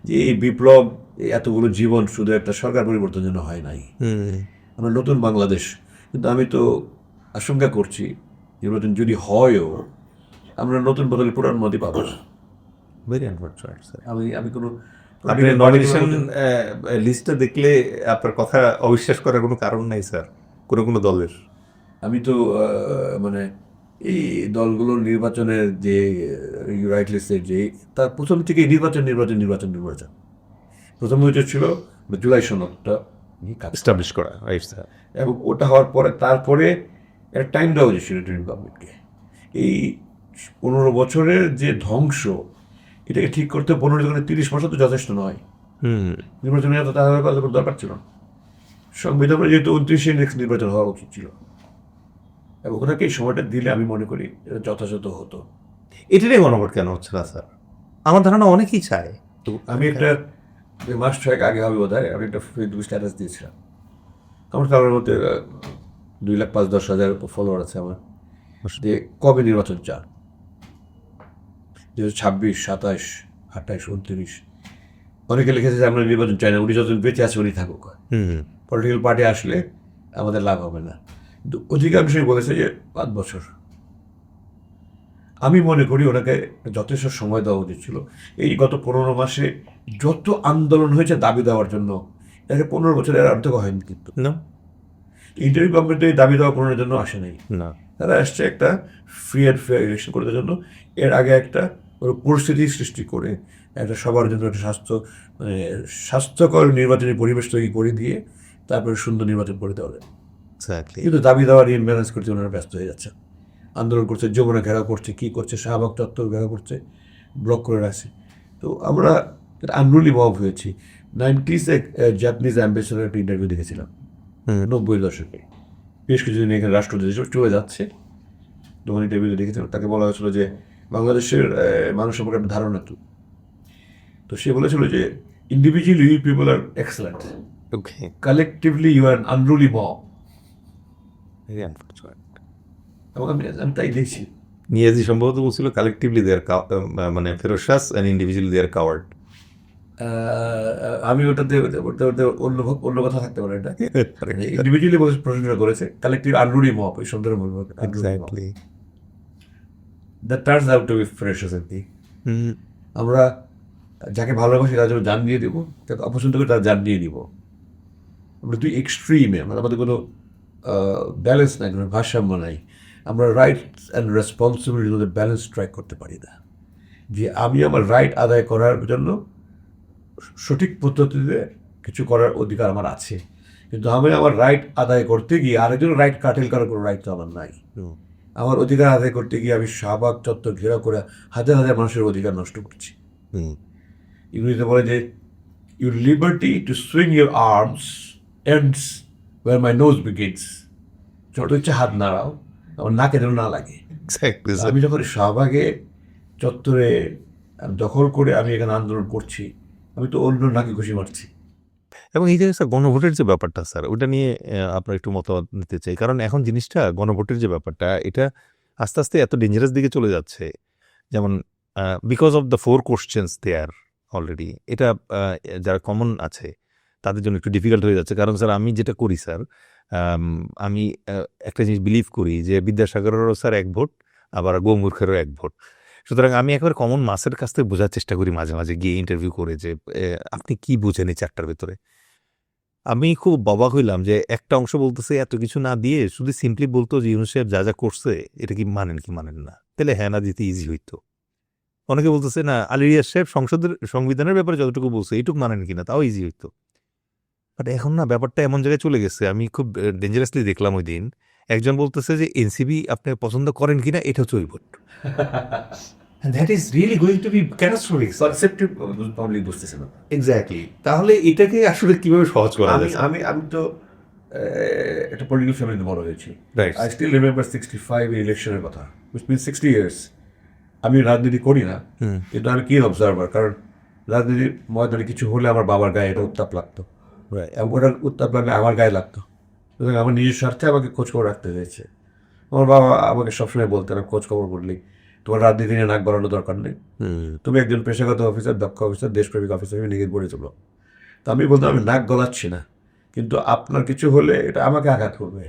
যে এই বিপ্লব, এতগুলো জীবন শুধু একটা সরকার পরিবর্তনের জন্য হয় নাই। আমরা নতুন বাংলাদেশ, কিন্তু আমি তো আশঙ্কা করছি নির্বাচন যদি হয়ও আমরা নতুন বদলে পুরান মধ্যে পাবো না। Very unfortunate sir. আমি কোনো আপনি নমিনেশন লিস্টটা দেখলে আপনার কথা অবিশ্বাস করার কোনো কারণ নাই স্যার কোনো দলের। আমি তো মানে এই দলগুলোর নির্বাচনের যে রাইট লিস্টের যে তার প্রথম থেকে নির্বাচন প্রথম হয়েছে ছিল জুলাই সনদটা এস্টাবলিশ করা, রাইট স্যার। এবং ওটা হওয়ার পরে তারপরে একটা টাইম দেওয়া হয়েছিল গভর্নমেন্টকে। এই 15 বছরের যে ধ্বংস, এটাকে ঠিক করতে 15 থেকে 30 বছর তো যথেষ্ট নয়। নির্বাচনের এত তাড়াতাড়ি করে দরকার ছিল না। সংবিধানে যেহেতু 29-এ নেক্সট নির্বাচন হওয়া উচিত ছিল, এবং ওনাকে এই সময়টা দিলে আমি মনে করি এটা যথাযথ হতো। এটারই গণভোট কেন হচ্ছে না স্যার? আমার ধারণা অনেকেই চায়। তো আমি একটা মাস 6 আগে হবে বোধ হয়, আমি একটা ফেসবুক স্ট্যাটাস দিয়েছিলাম। আমার কারোর মধ্যে 2,05,10,000 ফলোয়ার আছে আমার, যে কবে নির্বাচন চান, 2026, 27, 28, 29, অনেকে লিখেছে যে আমরা নির্বাচন চাই না, উনি যতদিন বেঁচে আছে উনি থাকুক। হুম পলিটিক্যাল পার্টি আসলে আমাদের লাভ হবে না। কিন্তু অধিকাংশই বলেছে যে 5 বছর। আমি মনে করি ওনাকে যথেষ্ট সময় দেওয়া উচিত ছিল। এই গত 15 মাসে যত আন্দোলন হয়েছে দাবি দেওয়ার জন্য, এর 15 বছরের অর্ধেক হয়নি কিন্তু। না ইন্টারিম গভর্নমেন্ট এই দাবি দেওয়া পূরণের জন্য আসে নাই। না তারা আসছে একটা ফ্রি অ্যান্ড ফেয়ার ইলেকশন করার জন্য। এর আগে একটা ওর পরিস্থিতি সৃষ্টি করে একটা সবার জন্য একটা স্বাস্থ্যকর নির্বাচনী পরিবেশ তৈরি করে দিয়ে তারপরে সুন্দর নির্বাচন করে দেওয়া যায়। এক্স্যাক্টলি কিন্তু দাবি দেওয়ার ইমব্যালেন্স করতে ওনারা ব্যস্ত হয়ে যাচ্ছে। আন্দোলন করছে, যমুনা ঘেরাও করছে, কী করছে, শাহবাগ চত্বর ঘেরাও করছে, ব্লক করে রাখছে। তো আমরা আনরুলি মব হয়েছি। 90s জাপানিজ অ্যাম্বাসেডার একটা ইন্টারভিউ দেখেছিলাম 90-এর দশকে, বেশ কিছুদিন এখানে রাষ্ট্রদূত হিসেবে চলে যাচ্ছে। তখন ইন্টারভিউ দেখেছিলাম, তাকে বলা হয়েছিল যে বাংলাদেশের মানুষ সম্পর্কে একটা ধারণা তো। তো সে বলেছিল যে individually you people are excellent, okay collectively you are unruly mob. Very unfortunate. এবং আমি আমি তাই দেখছি। নিয়াজি সম্ভবত বলছিল কালেকটিভলি দে আর মানে ferocious and individually they are coward. আমি ওটাতে ওটাতে অন্য কথা থাকতে পারে। এটা ইন্ডিভিজুয়ালি প্রশংসা করেছে, কালেকটিভ আনরুলি মব, এই শব্দের বলবো। Exactly. That turns out to be ferocious আর কি। আমরা যাকে ভালোবাসি তার জন্য জান দিয়ে দেবো, যাকে অপছন্দ করি তার জান দিয়ে দিব। আমরা দুই এক্সট্রিমে, আমাদের কোনো ব্যালেন্স নাই, কোনো ভারসাম্য নাই। আমরা রাইটস অ্যান্ড রেসপন্সিবিলিটির মধ্যে ব্যালেন্স ট্রাই করতে পারি না। যে আমি আমার রাইট আদায় করার জন্য সঠিক পদ্ধতিতে কিছু করার অধিকার আমার আছে, কিন্তু আমি আমার রাইট আদায় করতে গিয়ে আরেকজন রাইট কাটেল করার কোনো রাইট তো আমার নাই। আমার অধিকার আদায় করতে গিয়ে আমি শাহবাগ চত্বর ঘেরাও করে হাজার হাজার মানুষের অধিকার নষ্ট করছি। ইংরেজিতে বলে যে your liberty to swing your arms ends where my nose begins. ছোট ইচ্ছে হাত নাড়াও, আমার নাকে যেন না লাগে। আমি যখন শাহবাগে চত্বরে দখল করে আমি এখানে আন্দোলন করছি, আমি তো অন্য নাকি ঘুষি মারছি। এবং এই যে স্যার গণভোটের যে ব্যাপারটা স্যার, ওটা নিয়ে আপনার একটু মতামত নিতে চাই। কারণ এখন জিনিসটা গণভোটের যে ব্যাপারটা, এটা আস্তে আস্তে এত ডেঞ্জারাস দিকে চলে যাচ্ছে। যেমন because of the 4 questions there already, এটা যারা কমন আছে তাদের জন্য একটু ডিফিকাল্ট হয়ে যাচ্ছে। কারণ স্যার আমি যেটা করি স্যার, আমি একটা জিনিস বিলিভ করি যে বিদ্যাসাগরেরও স্যার 1 ভোট, আবার গোমূর্খেরও 1 ভোট। সুতরাং আমি একবার কমন মাসের কাছ থেকে বোঝার চেষ্টা করি মাঝে মাঝে গিয়ে ইন্টারভিউ করে যে আপনি কি বুঝেন এই 4টার ভেতরে। আমি খুব অবাক হইলাম যে একটা অংশ বলতেছে এত কিছু না দিয়ে শুধু সিম্পলি বলতো যে ইউনূস সাহেব যা যা করছে এটা কি মানেন না, তাহলে হ্যাঁ না দিতে ইজি হইতো। অনেকে বলতেছে না আলী রিয়াজ সাহেব সংবিধানের ব্যাপারে যতটুকু বলছে এইটুকু মানেন কিনা, তাও ইজি হইতো। বাট এখন না ব্যাপারটা এমন জায়গায় চলে গেছে, আমি খুব ডেঞ্জারাসলি দেখলাম ওই দিন একজন বলতেছে যে এনসিবি আপনি পছন্দ করেন কিনা এটা হচ্ছে ওই vote. That is really going to be catastrophic. Concept public বুঝতেছে না। এক্স্যাক্টলি। তাহলে এটাকে আসলে কিভাবে সহজ করা যায়? আমি তো একটা পলিটিক্যাল ফ্যামিলিতে বড় হয়েছি। রাইট। আই স্টিল রিমেম্বার 65 ইলেকশনের কথা, উইচ মিনস 60 ইয়ার্স। আমি রাজনীতি করি না, কিন্তু আমি কি অবজারভার, কারণ রাজনীতির ময়দানে কিছু হলে আমার বাবার গায়ে এটা উত্তাপ লাগতো, এবং ওটার উত্তাপ লাগলে আমার গায়ে লাগতো। সুতরাং আমার নিজের স্বার্থে আমাকে খোঁজখবর রাখতে হয়েছে। আমার বাবা আমাকে সবসময় বলতেন, খোঁজখবর করলেই তোমার রাজনীতি নিয়ে নাক গলানোর দরকার নেই, তুমি একজন পেশাগত অফিসার, দক্ষ অফিসার, দেশপ্রেমিক অফিসার নিজে গড়ে তোলো। তো আমি বলতাম আমি নাক গলাচ্ছি না, কিন্তু আপনার কিছু হলে এটা আমাকে আঘাত করবে।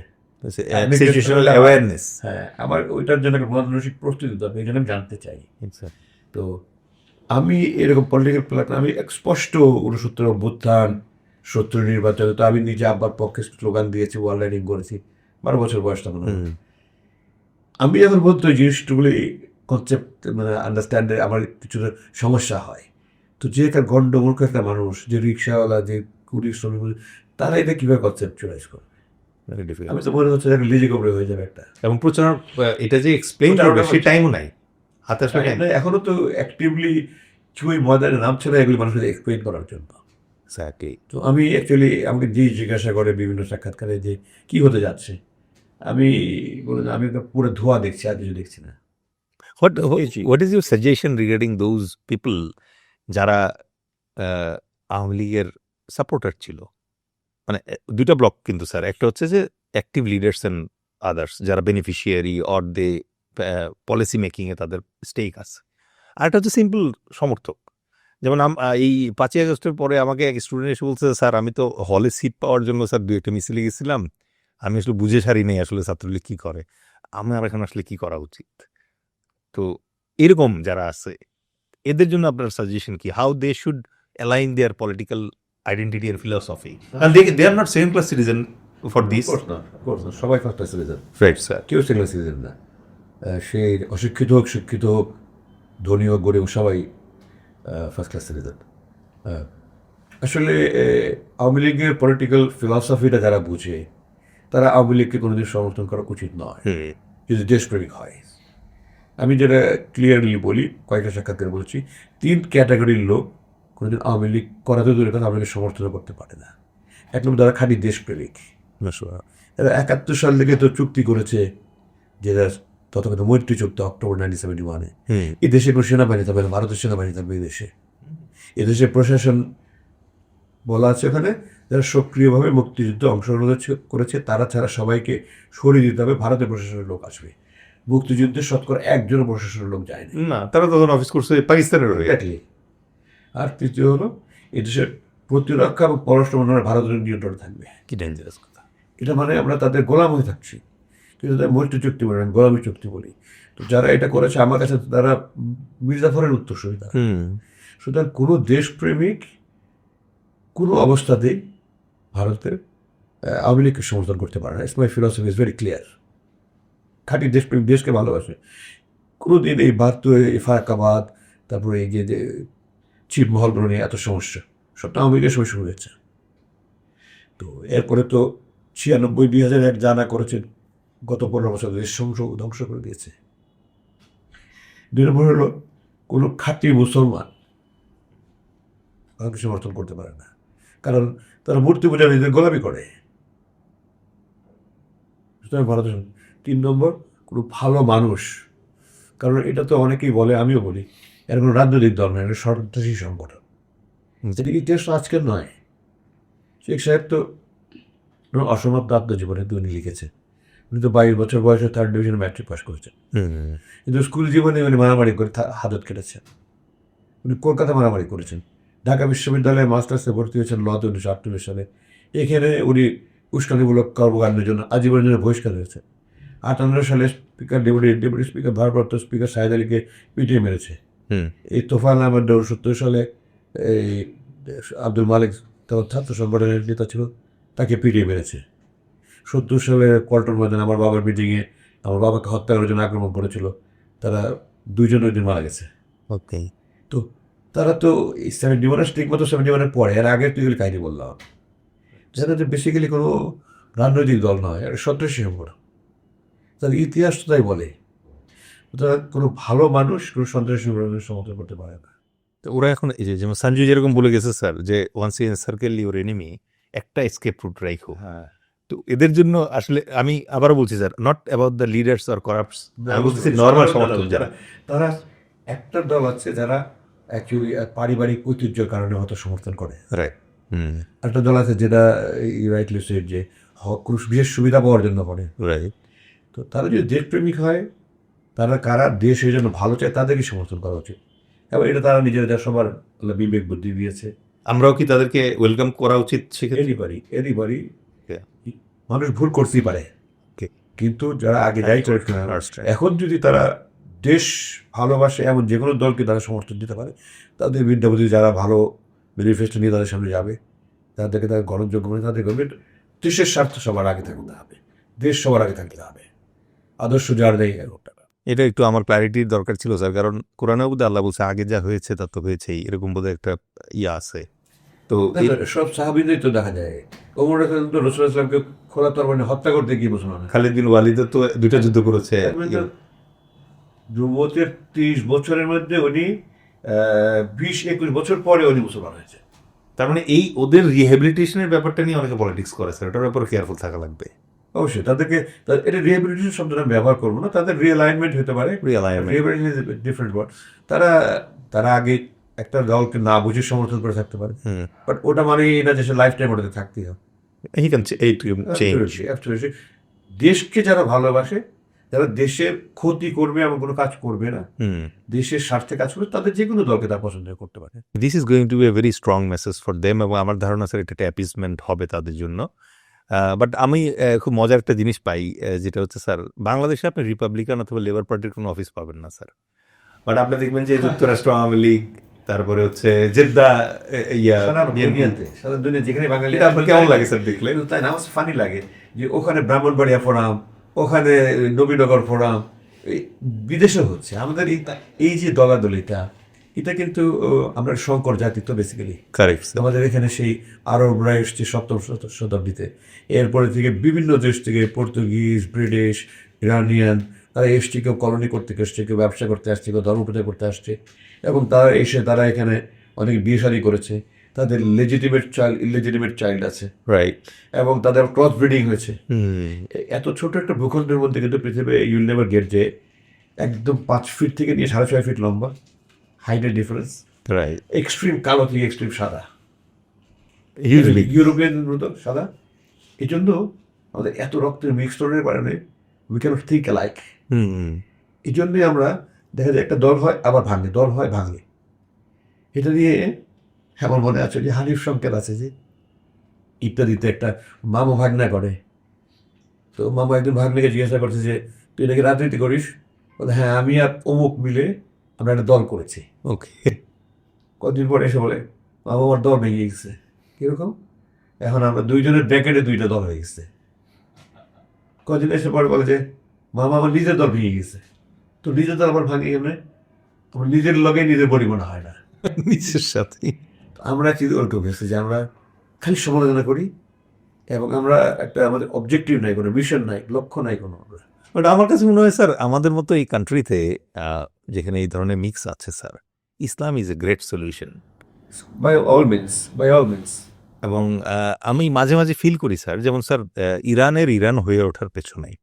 হ্যাঁ, আমার ওইটার জন্য একটা মানসিক প্রস্তুতি দরকার, এই জন্য আমি জানতে চাই। তো আমি এরকম পলিটিক্যাল প্ল্যাটফর্ম, আমি স্পষ্ট 69 অভ্যুত্থান, 70 নির্বাচনে তো আমি নিজে আব্বার পক্ষে স্লোগান দিয়েছি, ওয়াল রাইডিং করেছি, 12 বছর বয়স তখন। আমি এখন বলতে ওই জিনিসগুলি কনসেপ্ট মানে আন্ডারস্ট্যান্ডে আমার কিছুটা সমস্যা হয়। তো যে একটা গণ্ডমূর্খ একটা মানুষ, যে রিক্সাওয়ালা, যে কুড়ি শ্রমিক, তারা এটা কীভাবে কনসেপ্টুয়ালাইজ করবে? আমি তো মনে হচ্ছে একটা লিজে কবরে হয়ে যাবে একটা। এবং প্রচার এটা যে এক্সপ্লেইন করবে সেই টাইমও নাই হাতে আসলে। এখনো তো অ্যাক্টিভলি কেউই ময়দানে নামছে না এগুলি মানুষের এক্সপ্লেইন করার জন্য। তো আমি অ্যাকচুয়ালি আমাকে জিজ্ঞাসা করে বিভিন্ন সাক্ষাৎকারে যে কি হতে যাচ্ছে, আমি বলি আমি পুরো ধোঁয়া দেখছি, আর কিছু দেখছি না। What is your suggestion regarding those people যারা আওয়ামী লীগের সাপোর্টার ছিল? মানে 2টা ব্লক কিন্তু স্যার, একটা হচ্ছে যে অ্যাক্টিভ লিডার্স অ্যান্ড আদার্স যারা বেনিফিশিয়ারি অর দে পলিসি মেকিংয়ে তাদের স্টেক আছে, আর একটা হচ্ছে সিম্পল সমর্থক যেমন এই 5ই আগস্টের পরে আমাকে এক স্টুডেন্ট এসে বলছে, স্যার আমি তো হলে সিট পাওয়ার জন্য স্যার 2 একটা মিছিলে গেছিলাম, আমি আসলে বুঝে সারি নেই আসলে ছাত্রলীগ কি করে, আমার এখন আসলে কি করা উচিত। তো এরকম যারা আছে এদের জন্য আপনার সাজেশন কি, how they should align their political identity আর philosophy, and they are not second class citizen for this. সবাই first class citizen, Right, sir. কেউ সেকেন্ড ক্লাস সিটিজেন না। সে অশিক্ষিত হোক, শিক্ষিত হোক, ধনী হোক, গরিব হোক, সবাই ফার্স্ট ক্লাস সিটিজেন। আসলে আওয়ামী লীগের পলিটিক্যাল ফিলসফিটা যারা বুঝে তারা আওয়ামী লীগকে কোনোদিন সমর্থন করা উচিত নয় যদি দেশপ্রেমিক হয়। আমি যেটা ক্লিয়ারলি বলি, কয়েকটা সাক্ষাৎকার বলছি, 3 ক্যাটাগরির লোক কোনোদিন আওয়ামী লীগ করাতে দূরে কথা আওয়ামী লীগের সমর্থন করতে পারে না। এক নম্বর যারা খাঁটি দেশপ্রেমিক, এরা 71 সাল থেকে তো চুক্তি করেছে, যেটা তথাকথিত মৈত্রী চুক্তি, অক্টোবর 1971-এ। এই দেশে কোনো সেনাবাহিনী থাকবে না, ভারতের সেনাবাহিনী থাকবে এদেশে প্রশাসন বলা আছে ওখানে, যারা সক্রিয়ভাবে মুক্তিযুদ্ধে অংশগ্রহণ করেছে তারা ছাড়া সবাইকে সরিয়ে দিতে হবে, ভারতের প্রশাসনের লোক আসবে। মুক্তিযুদ্ধে শতকরা একজনও প্রশাসনের লোক যায়নি না, তারা তখন অফিস করছে পাকিস্তানের হয়ে। Exactly. আর তৃতীয় হলো এদেশের প্রতিরক্ষা এবং পররাষ্ট্র মন্ত্রণালয় ভারতের নিয়ন্ত্রণে থাকবে। কি ডেঞ্জারাস কথা। এটা মানে আমরা তাদের গোলাম হয়ে থাকছি, কিন্তু তাদের মৈত্রী চুক্তি বলি, গোলামী চুক্তি বলি। তো যারা এটা করেছে আমার কাছে তারা মির্জাফরের উত্তরসূরি। সুতরাং কোনো দেশপ্রেমিক কোনো অবস্থাতেই ভারতের আওয়ামী লীগকে সমর্থন করতে পারে না। It's my philosophy is very clear. খাঁটি দেশপ্রেমিক দেশকে ভালোবাসে কোনো দিন এই এই ফারাক্কাবাদ, তারপরে এই যে ছিটমহল নিয়ে এত সমস্যা সবটা আওয়ামী লীগের সময় শুরু হয়েছে। তো এরপরে তো 96-2001 জানা করেছে, গত 15 বছর দেশ ধ্বংস করে দিয়েছে। 2 নম্বর হলো কোনো খাঁটি মুসলমান কাউকে সমর্থন করতে পারে না, কারণ তারা মূর্তি পূজা নিজেদের গোলামি করে। সুতরাং ভারত। 3 নম্বর কোনো ভালো মানুষ, কারণ এটা তো অনেকেই বলে, আমিও বলি, এর কোনো রাজনৈতিক দল নয়, এটা সন্ত্রাসী সংগঠন। এটা ইতিহাস আজকের নয়। শেখ সাহেব তো অসমাপ্ত আত্মজীবনে উনি লিখেছে, উনি তো 22 বছর বয়সে 3rd ডিভিশনে ম্যাট্রিক পাস করেছেন, কিন্তু স্কুল জীবনে উনি মারামারি করে হাজত কেটেছেন। উনি কলকাতা মারামারি করেছেন, ঢাকা বিশ্ববিদ্যালয়ে মাস্টার্সে ভর্তি হয়েছেন লতে 1948 সালে। এখানে উনি উস্কানিমূলক কর্মকাণ্ডের জন্য আজীবনের জন্য বহিষ্কার হয়েছে। 58 সালে স্পিকার ডেপুটি স্পিকার ভারপ্রাপ্ত স্পিকার সাহেদ আলীকে পিটিয়ে মেরেছে। এই তোফায়েল আহমেদ 70 সালে এই আব্দুল মালিক তখন ছাত্র সংগঠনের নেতা ছিল, তাকে পিটিয়ে মেরেছে। 70 সালে পল্টন ময়দানে আমার বাবার মিটিংয়ে আমার বাবাকে হত্যা করার জন্য আক্রমণ করেছিল, তারা 2 জন ওই দিন মারা গেছে। ওকে, তো তারা তো এই 71 ঠিক মতো 71 পরে, এর আগে তুই কাহিনি বললাম, যারা বেসিক্যালি কোনো রাজনৈতিক দল নয়, এটা সন্ত্রাসী সংগঠন। তার ইতিহাস তো তাই বলে। তারা কোনো ভালো মানুষ কোনো সন্ত্রাসী সংগঠনের সমর্থন করতে পারে না। তো ওরা এখন এই যে যেমন সঞ্জু যেরকম বলে গেছে স্যার, যে once you circle your enemy, একটা এসকেপ রুট রাখো। হ্যাঁ, তো এদের জন্য আসলে আমি আবারও বলছি sir, not about the leaders or corrupts, আমি বলতেছি নর্মাল সমর্থক যারা, তারা একটা দল আছে যারা অ্যাকচুয়ালি পারিবারিক ঐতিহ্যের কারণে হয়তো সমর্থন করে। রাইট। একটা দল আছে যেটা রাইটলি সেড যে কোনো বিশেষ সুবিধা পাওয়ার জন্য করে। রাইট। তো তারা যদি দেশপ্রেমিক হয়, তারা কারা দেশ এই জন্য ভালো চায় তাদেরকে সমর্থন করা উচিত। এবং এটা তারা নিজেদের সবার বিবেক বুদ্ধি দিয়েছে। আমরাও কি তাদেরকে ওয়েলকাম করা উচিত? এরই মানুষ ভুল করতেই পারে, কিন্তু যারা আগে যাই করেছিল, এখন যদি তারা দেশ ভালোবাসে এমন যে কোনো দলকে তারা সমর্থন দিতে পারে, তাদের বিদ্যাপতি যারা ভালো ম্যানিফেস্টো নিয়ে তাদের সামনে যাবে, তাদেরকে তাদের গ্রহণযোগ্য মানে তাদের গভর্নমেন্ট দেশের স্বার্থ সবার আগে থাকতে হবে, দেশ সবার আগে থাকতে হবে, আদর্শ যার নেই। এটা একটু আমার ক্ল্যারিটির দরকার ছিল স্যার, কারণ কোরআনে বোধহয় আল্লাহ বলছে আগে যা হয়েছে তা তো হয়েছেই, এরকম বোধহয় একটা ইয়ে আছে। তো সব সাহাবীদের তো দেখা যায়, ওমর রাসূল তো রাসূল সাল্লাল্লাহু আলাইহি ওয়াসাল্লামকে খোলা তরবারি হত্যা করতে গিয়ে মুসলমান। খালিদ বিন ওয়ালিদও তো 2টা যুদ্ধ করেছে। যুবতের 30 বছরের মধ্যে উনি 20-21 বছর পরে উনি মুসলমান হয়েছে। তার মানে এই ওদের রিহ্যাবিলিটেশনের ব্যাপারটা নিয়ে অনেকে পলিটিক্স করে স্যার, এটার ব্যাপারে কেয়ারফুল থাকা লাগবে। অবশ্যই তাদেরকে এটা রিহ্যাবিলিটেশন শব্দটা ব্যবহার করবো না, তাদের রিঅ্যালাইনমেন্ট হতে পারে। Rehabilitation is different word. তারা আগে একটা দলকে না বুঝে সমর্থন করে থাকতে পারে, বাট ওটা মানে এটা যে লাইফ টাইম ওটাতে থাকতেই হবে। দেশকে যারা ভালোবাসে যারা দেশের ক্ষতি করবে এমন কোনো কাজ করবে না, দেশের স্বার্থে কাজ করবে, তাদের যে কোনো দলকে তারা পছন্দ করতে পারে। This is going to be a very strong message for them, এবং আমার ধারণা স্যার এটা একটা অ্যাপিসমেন্ট হবে তাদের জন্য। বাট আমি খুব মজার একটা জিনিস পাই, যেটা হচ্ছে স্যার, বাংলাদেশে আপনি রিপাবলিকান অথবা লেবার পার্টির কোনো অফিস পাবেন না স্যার। বাট আপনি দেখবেন যে যুক্তরাষ্ট্র আওয়ামী লীগ, তারপরে হচ্ছে জেদ্দা সারা দুনিয়া যেখানে বাঙালি, এটা আপনার কেমন লাগে স্যার দেখলে? তাই না, আমার ফানি লাগে যে ওখানে ব্রাহ্মণবাড়িয়া ফোরাম, ওখানে নবীনগর ফোরাম, বিদেশে হচ্ছে। আমাদের এই যে দলাদলিটা, এটা কিন্তু আমরা শঙ্কর জাতি তো বেসিক্যালি। কারেক্ট। আমাদের এখানে সেই আরবরা এসছে সপ্তম শতাব্দীতে, এরপরে থেকে বিভিন্ন দেশ থেকে পর্তুগিজ, ব্রিটিশ, ইরানিয়ান, তারা এসছে, কেউ কলোনি করতে এসছে, কেউ ব্যবসা করতে আসছে, কেউ ধর্ম প্রচার করতে আসছে, এবং তারা এসে তারা এখানে অনেক বিয়ে শাদী করেছে, তাদের লেজিটিমেট চাইল্ড, ইলেজিটিমেট চাইল্ড আছে, রাইট, এবং তাদের ক্রস ব্রিডিং হয়েছে। এত ছোট একটা ভূখণ্ডের মধ্যে কিন্তু পৃথিবী ইউল নেভার গেট যে একদম 5 ফিট থেকে নিয়ে 6.5 ফিট লম্বা, হাইটের ডিফারেন্স, রাইট, এক্সট্রিম কালো থেকে এক্সট্রিম সাদা, হিউজলি ইউরোপিয়ান মতো সাদা। এই জন্য আমাদের এত রক্তের মিক্সচারের কারণে উই ক্যান থিঙ্ক লাইক। এই জন্যই আমরা দেখা যায় একটা দল হয় আবার ভাঙে, দল হয় ভাঙে। এটা নিয়ে আমার মনে আছে যে হানিফ সংকেত আছে যে ইত্যাদিতে একটা মামু ভাগনা করে, তো মামু একদিন ভাগ্নেকে জিজ্ঞাসা করছে যে তুই নাকি রাজনীতি করিস? বলে হ্যাঁ, আমি আর অমুক মিলে আমরা একটা দল করেছি। ওকে। কদিন পরে এসে বলে মামু আমার দল ভেঙে গেছে। কীরকম? এখন আমরা দুইজনের ব্র্যাকেটে 2টা দল হয়ে গেছে। কদিন এসে পরে বলে যে মামা আমার নিজের দল ভেঙে গেছে। তো নিজের দল আবার ভাঙে গেলে আমার নিজের লগে নিজের বডি মনে হয় না, নিজের সাথে। আমরা চিন্তা করতে গেছি যে আমরা খালি সমালোচনা করি, এবং আমরা একটা আমাদের অবজেক্টিভ নাই, কোনো মিশন নাই, লক্ষ্য নাই কোনো। বাট আমার কাছে মনে হয় স্যার, আমাদের মতো এই কান্ট্রিতে যেখানে এই ধরনের মিক্স আছে sir, Islam is a great solution. By all means. এবং আমি মাঝে মাঝে ফিল করি স্যার, যেমন স্যার ইরানের ইরান হয়ে ওঠার পেছনেই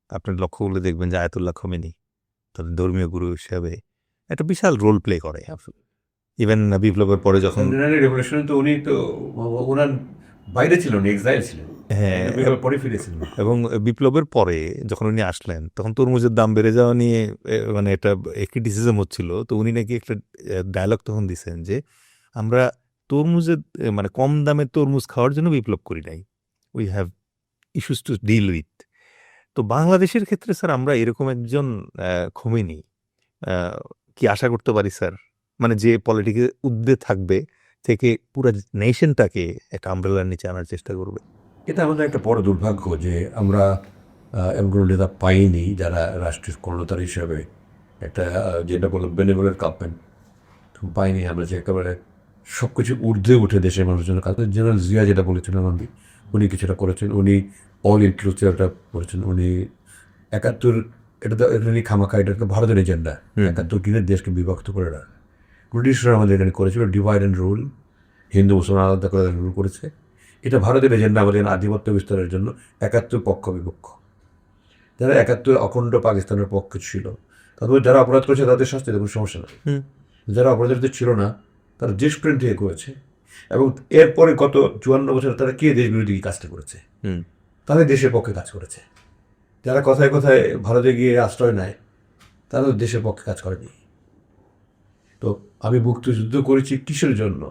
আপনি লক্ষ্য করলে দেখবেন যে আয়াতুল্লাহ খোমেনি তাদের ধর্মীয় গুরু হিসাবে একটা বিশাল রোল প্লে করে। ইভেন বিপ্লবের পরে যখন রেভলিউশনে তো উনি তো ওনার বাইরে ছিলেন, এক্সাইল ছিলেন, হ্যাঁ, পরে ফিরেছিলেন। এবং বিপ্লবের পরে যখন উনি আসলেন তখন তরমুজের দাম বেড়ে যাওয়া নিয়ে মানে এটা ক্রিটিসিজম হচ্ছিল, তো উনি নাকি একটা ডায়লগ তখন দিছেন যে আমরা তরমুজের মানে কম দামে তরমুজ খাওয়ার জন্য বিপ্লব করি নাই, we have issues to deal with. তো বাংলাদেশের ক্ষেত্রে স্যার আমরা এরকম একজন খোমেনি কি আশা করতে পারি স্যার? মানে যে পলিটিক্যাল ঊর্ধ্বে থাকবে থেকে পুরো নেশনটাকে একটা আমব্রেলার নিচে আনার চেষ্টা করবে। এটা আমাদের একটা বড় দুর্ভাগ্য যে আমরা এমন কোনো নেতা পাইনি যারা রাষ্ট্রীয় কর্মতার হিসাবে একটা যেটা বললো বেনেভোলেন্ট গভর্নমেন্ট পাইনি আমরা, যে একেবারে সব কিছু ঊর্ধ্বে উঠে দেশের মানুষের জন্য কাজ। জেনারেল জিয়া যেটা বলেছিলেন আমাদের, উনি কিছুটা করেছেন, উনি অল ইনক্লুসিভটা করেছেন, উনি 71 এটা তো এটা নিয়ে খামাখা, এটা তো ভারতের এজেন্ডা, 71 দিনের দেশকে বিভক্ত করে না। ব্রিটিশরা আমাদের এখানে করেছিল ডিভাইড অ্যান্ড রুল, হিন্দু মুসলমান আলাদা করে রুল করেছে। এটা ভারতের এজেন্ডা আমাদের আধিপত্য বিস্তারের জন্য। 71 পক্ষ বিপক্ষ, যারা 71 অখণ্ড পাকিস্তানের পক্ষে ছিল, তাদের যারা অপরাধ করেছে তাদের শাস্তি দেওয়ার কোনো সমস্যা নেই। যারা অপরাধীদের ছিল না তারা দেশপ্রেম থেকে করেছে, এবং এরপরে গত 54 বছর তারা কে দেশ বিরোধী কাজটা করেছে? তাদের দেশের পক্ষে কাজ করেছে। যারা কথায় কথায় ভারতে গিয়ে আশ্রয় নেয় তারা দেশের পক্ষে কাজ করেনি। তো আমি মুক্তিযুদ্ধ করেছি কিসের জন্য?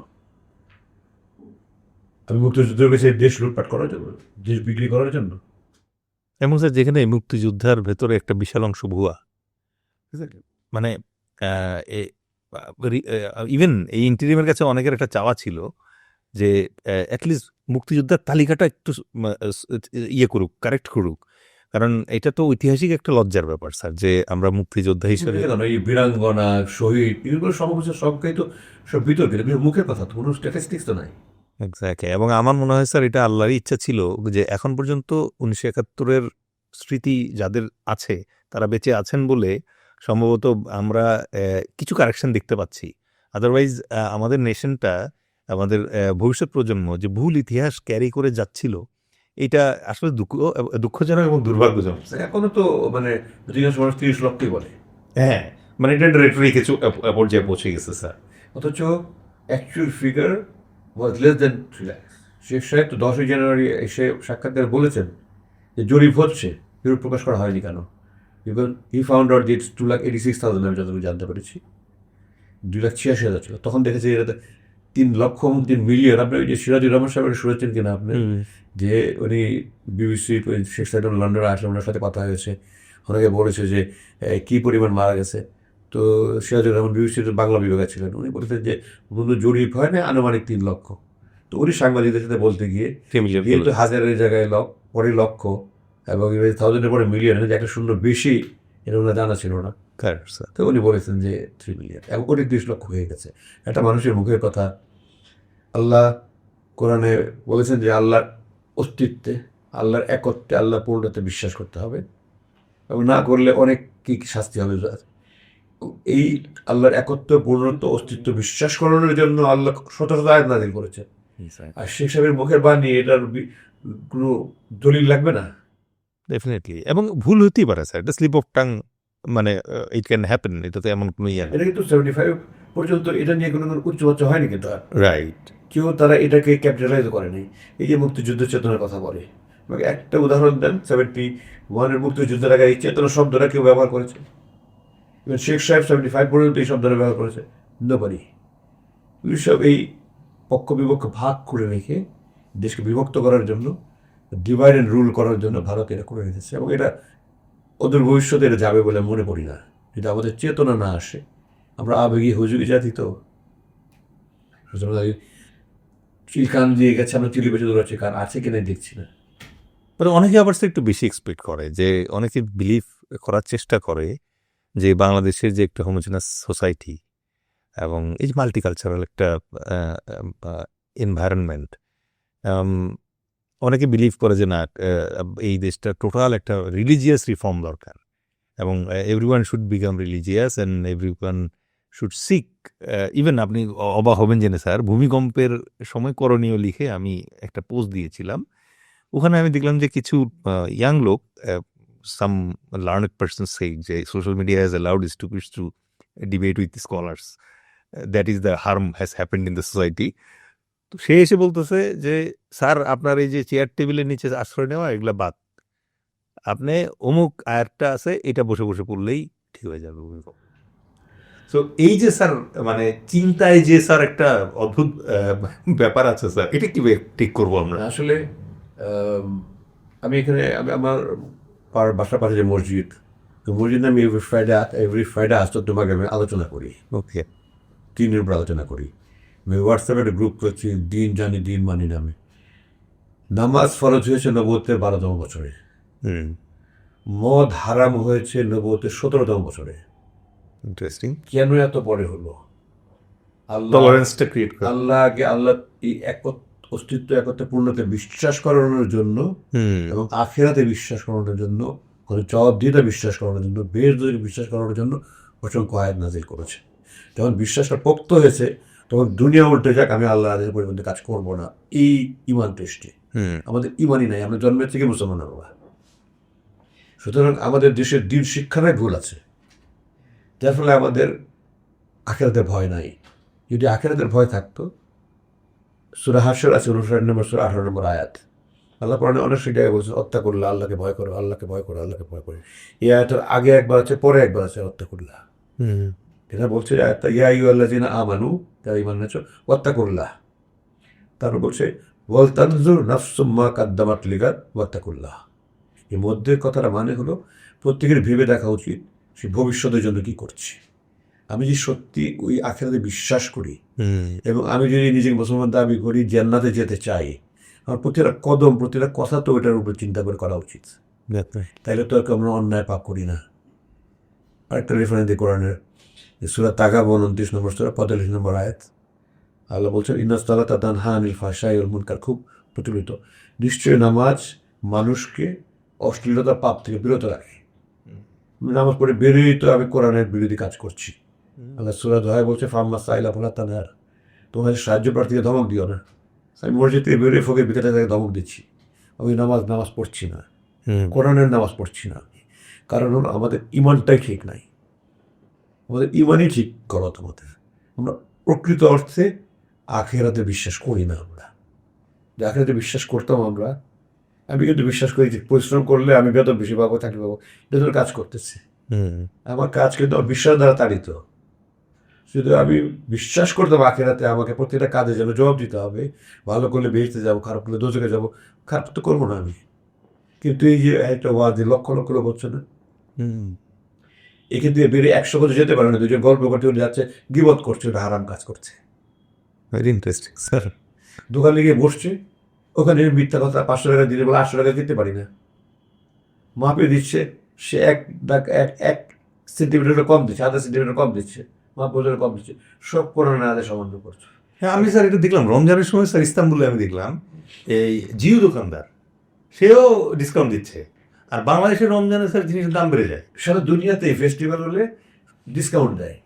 আমি মুক্তিযুদ্ধ করেছি দেশ লুটপাট করার জন্য, দেশ বিক্রি করার জন্য। এবং স্যার যেখানে মুক্তিযোদ্ধার ভেতরে একটা বিশাল অংশ ভুয়া, মানে ইভেন এই ইন্টেরিয়ামের কাছে অনেকের একটা চাওয়া ছিল যে অ্যাটলিস্ট মুক্তিযোদ্ধার তালিকাটা একটু ইয়ে করুক, কারেক্ট করুক, কারণ এটা তো ঐতিহাসিক একটা লজ্জার ব্যাপার স্যার যে আমরা মুক্তিযোদ্ধা হিসেবে এই বীরাঙ্গনা, শহীদ, এগুলো সমস্যা সবটাই তো সব বিতর্কিত, মুখের কথা তো কোনো স্ট্যাটিস্টিক্স তো নাই। এক্স্যাক্টলি। এবং আমার মনে হয় স্যার এটা আল্লাহরই ইচ্ছা ছিল যে এখন পর্যন্ত 1971-এর স্মৃতি যাদের আছে তারা বেঁচে আছেন বলে সম্ভবত আমরা কিছু কারেকশন দেখতে পাচ্ছি। আদারওয়াইজ আমাদের নেশনটা, আমাদের ভবিষ্যৎ প্রজন্ম যে ভুল ইতিহাস ক্যারি করে যাচ্ছিল, এটা আসলে দুঃখজনক এবং দুর্ভাগ্যজনক। এখনো তো মানে অধিকাংশ মানুষ 30 লক্ষই বলে। হ্যাঁ, মানে এটা ডিরেক্টরি কিছু পর্যায়ে পৌঁছে গেছে স্যার। অথচ actual figure was less than 3 lakh. Sheikh সাহেব তো 10ই জানুয়ারি এসে সাক্ষাৎকার বলেছেন যে জরিপ হচ্ছে, জরিপ প্রকাশ করা হয়নি কেন? বিকজ হি ফাউন্ড আউট যে 2,86,000 আমি যতটুকু জানতে পেরেছি, 2,86,000 ছিল। তখন দেখেছি এটা 3,03,000,000। আপনি ওই যে সিরাজুর রহমান সাহেবের শুনেছেন কিনা আপনি, যে উনি বিবিসি শেখ সাইডুল লন্ডনে আসলে ওনার সাথে কথা হয়েছে, ওনাকে বলেছে যে কী পরিমাণ মারা গেছে। তো সিরাজুর রহমান বিবিসির বাংলা বিভাগে ছিলেন, উনি বলেছেন যে কোনো জরিপ হয় না, আনুমানিক 3 লক্ষ। তো উনি সাংবাদিকদের সাথে বলতে গিয়ে যেহেতু হাজারের জায়গায় পরে লক্ষ এবং থাউজেন্ডের পরে মিলিয়ন, যে একটা শূন্য বেশি, এটা ওনার জানা ছিল না। তো উনি বলেছেন যে 3 মিলিয়ন এবং 29 লক্ষ হয়ে গেছে। একটা মানুষের মুখের কথা। আল্লাহ কোরআনে বলেছেন যে আল্লাহর অস্তিত্বে, আল্লাহর একত্বে, আল্লাহর পূর্ণতে বিশ্বাস করতে হবে এবং না করলে অনেক কি শাস্তি হবে। এই আল্লাহর একত্ব, পূর্ণত্ব, অস্তিত্ব বিশ্বাস করানোর জন্য আল্লাহ শত শত আয়াত নাযিল করেছেন। আর শেখ সাহেবের মুখের বাণী, এটার কোনো দলিল লাগবে না। ডেফিনেটলি, এবং ভুল হতেই পারে স্যার, এটা স্লিপ অফ টাং, মানে ইট ক্যান হ্যাপেন, এটা তো এমন কোনো ইয়ে এটা কিন্তু 75 পর্যন্ত এটা নিয়ে কোনো উচ্চবাচ্য হয়নি, কিন্তু রাইট। কেউ তারা এটাকে ক্যাপিটালাইজ করেনি। এই যে মুক্তিযুদ্ধ চেতনার কথা বলে, আমাকে একটা উদাহরণ দেন, 71-এর মুক্তিযুদ্ধের আগে এই চেতনা শব্দটা কেউ ব্যবহার করেছে? শেখ সাহেব 75 পর্যন্ত এই শব্দটা ব্যবহার করেছে? নোবডি। সব এই পক্ষ বিপক্ষ ভাগ করে রেখে দেশকে বিভক্ত করার জন্য, ডিভাইড অ্যান্ড রুল করার জন্য ভারত এটা করে রেখেছে এবং এটা ওদের ভবিষ্যতে এটা যাবে বলে মনে করি না। যদি আমাদের চেতনা না আসে, আমরা আবেগী হুজুগি জাতি তো, চিল কান দিয়ে গেছে, আমরা চিলি বেঁচে দৌড়াচ্ছি, কান আছে কিনা দেখছি না। অনেকে আবার একটু বেশি এক্সপেক্ট করে, যে অনেকে বিলিভ করার চেষ্টা করে যে বাংলাদেশের যে একটা হোমোজেনাস সোসাইটি এবং এই যে মাল্টিকালচারাল একটা এনভায়রনমেন্ট, অনেকে বিলিভ করে যে না, এই দেশটা টোটাল একটা রিলিজিয়াস রিফর্ম দরকার এবং everyone should become religious and everyone should seek. Even আপনি অবাক হবেন জেনে স্যার, ভূমিকম্পের সময় করণীয় লিখে আমি একটা পোস্ট দিয়েছিলাম, ওখানে আমি দেখলাম যে কিছু ইয়াং লোক, সাম লার্নেড পার্সন সে যে social media has allowed stupids two debate with scholars, that is the harm has happened in the society. তো সে এসে বলতেছে যে স্যার, আপনার এই যে চেয়ার টেবিলের নিচে আশ্রয় নেওয়া, এগুলা বাদ, আপনি অমুক আয়াতটা আছে, এটা বসে বসে পড়লেই ঠিক হয়ে যাবে ভূমিকম্প। তো এই যে স্যার, মানে চিন্তায় যে স্যার একটা অদ্ভুত ব্যাপার আছে স্যার, এটা কি ঠিক করবো আমরা? আসলে আমি এখানে আমার বাসার পাশে যে মসজিদ, তো মসজিদে আমি এভরি ফ্রাইডে আসতো, তোমাকে আমি আলোচনা করি। ওকে, দিনের উপর আলোচনা করি। আমি হোয়াটসঅ্যাপে একটা গ্রুপ করছি, দিন জানি দিন মানি নামে। নামাজ ফরজ হয়েছে নবুয়তের 12তম বছরে, মদ হারাম হয়েছে নবুয়তের 17তম বছরে। ইন্টারেস্টিং। কেন এত পরে হলো? টলারেন্সটা ক্রিয়েট করে। আল্লাহ এই অস্তিত্ব, একত্রে, পূর্ণতে বিশ্বাস করানোর জন্য এবং আখিরাতে বিশ্বাস করানোর জন্য, জবাবদিহিতা বিশ্বাস করানোর জন্য, বেশ বিশ্বাস করানোর জন্য অসংখ্য আয়াত নাজিল করেছে। যখন বিশ্বাসটা পোক্ত হয়েছে, তখন দুনিয়া উল্টে যাক, আমি আল্লাহ আদেশের পরিবর্তে কাজ করবো না, এই ইমান টেস্টে। আমাদের ইমানই নাই, আমরা জন্মের থেকে মুসলমান হবো। সুতরাং আমাদের দেশের দিন শিক্ষাটাই ভুল আছে, যার ফলে আমাদের আখিরাতের ভয় নাই। যদি আখিরাতের ভয় থাকতো, সূরা হাশর আছে 59 নম্বর সূরা 18 নম্বর আয়াত, আল্লাহ কোরআনে অনেক জায়গায় বলছে অত্যাকুল্লাহ, আল্লাহকে ভয় করো, আল্লাহকে ভয় করো, আল্লাহকে ভয় করো। এই আয়াতের আগে একবার আছে, পরে একবার আছে অত্যাকুল্লাহ। এটা বলছে আয়াতটা, ইয়া আইয়ুহাল্লাযীনা আমানু, যারা ঈমান এনেছো, ওয়াত্তাকুল্লাহ। তারপর বলছে ওয়াল তানজুর নাফসুম মা কাদ্দামাত লিগাদ ওয়াত্তাকুল্লাহ। এই মধ্যের কথাটা মানে হলো, প্রত্যেকের ভেবে দেখা উচিত সে ভবিষ্যতের জন্য কি করছে। আমি যদি সত্যি ওই আখিরাতে বিশ্বাস করি এবং আমি যদি নিজেকে মুসলমান দাবি করি, জান্নাতে যেতে চাই, আমার প্রতিটা কদম, প্রতিটা কথা তো ওইটার উপর চিন্তা করে করা উচিত। তাইলে তো আমরা অন্যায় পাপ করি না। আরেকটা রেফারেন্স দিয়ে কোরআনের সূরা তাগাবুন 29 নম্বর সূরা 45 নম্বর আয়াত, আল্লাহ বলছেন ইন্নাস সালাতা তানহা আনিল ফাহশাই ওয়াল মুনকার, খুব প্রচলিত, নিশ্চয়ই নামাজ মানুষকে অশ্লীলতা, পাপ থেকে বিরত রাখে। নামাজ পড়ে বেরোই তো আমি কোরআনের বিরোধী কাজ করছি। আল্লাহ সূরা দোহায় বলছে ফাম্মা সাইলা ফালা তানহার, তোমাদের সাহায্য প্রার্থীকে ধমক দিও না। আমি মসজিদ থেকে বেরোয় ফোকে বিকেলে তাকে ধমক দিচ্ছি, আমি নামাজ পড়ছি না, কোরআনের নামাজ পড়ছি না। কারণ হলো আমাদের ইমানটাই ঠিক নাই। আমাদের ইমানই ঠিক করো তোমাদের। আমরা প্রকৃত অর্থে আখিরাতে বিশ্বাস করি না। আমরা যে আখিরাতে বিশ্বাস করতাম, আমরা আমি কিন্তু বিশ্বাস করি যে পরিশ্রম করলে আমি বেতন বেশি পাবো, চাকরি পাবো, বেতন কাজ করতেছি। হুম আমার কাজ কিন্তু আমার বিশ্বাস দ্বারা তাড়িত। শুধু আমি বিশ্বাস করতাম আখেরাতে আমাকে প্রত্যেকটা কাজে যেন জবাব দিতে হবে। ভালো করলে বেহেশতে যাবো, খারাপ করলে দোজখে যাবো। খারাপ তো করবো না আমি। কিন্তু এই যে একটা ওয়াদে লক্ষ লক্ষ লোক হচ্ছে না, হুম এখান থেকে বেরিয়ে 100 বছর যেতে পারে না, দুজন গল্প করতে করতে যাচ্ছে, গিবত করছে, ওটা হারাম কাজ করছে। Very interesting sir. দোকানে গিয়ে বসছে, ওখানে মিথ্যা কথা 500 টাকা দিতে বলে 800 টাকা দিতে পারি না, মাপে দিচ্ছে, সে এক সেন্টিমিটার কম দিচ্ছে, আধা সেন্টিমিটার কম দিচ্ছে, মাপ বোঝার কম দিচ্ছে, সব কোরআনের আদেশ অমান্য করছে। হ্যাঁ আমি স্যার এটা দেখলাম রমজানের সময় স্যার ইস্তাম্বুলে আমি দেখলাম এই জিও দোকানদার সেও ডিসকাউন্ট দিচ্ছে, আর বাংলাদেশের রমজানে স্যার জিনিসের দাম বেড়ে যায়। সারা দুনিয়াতে ফেস্টিভ্যাল হলে ডিসকাউন্ট দেয়।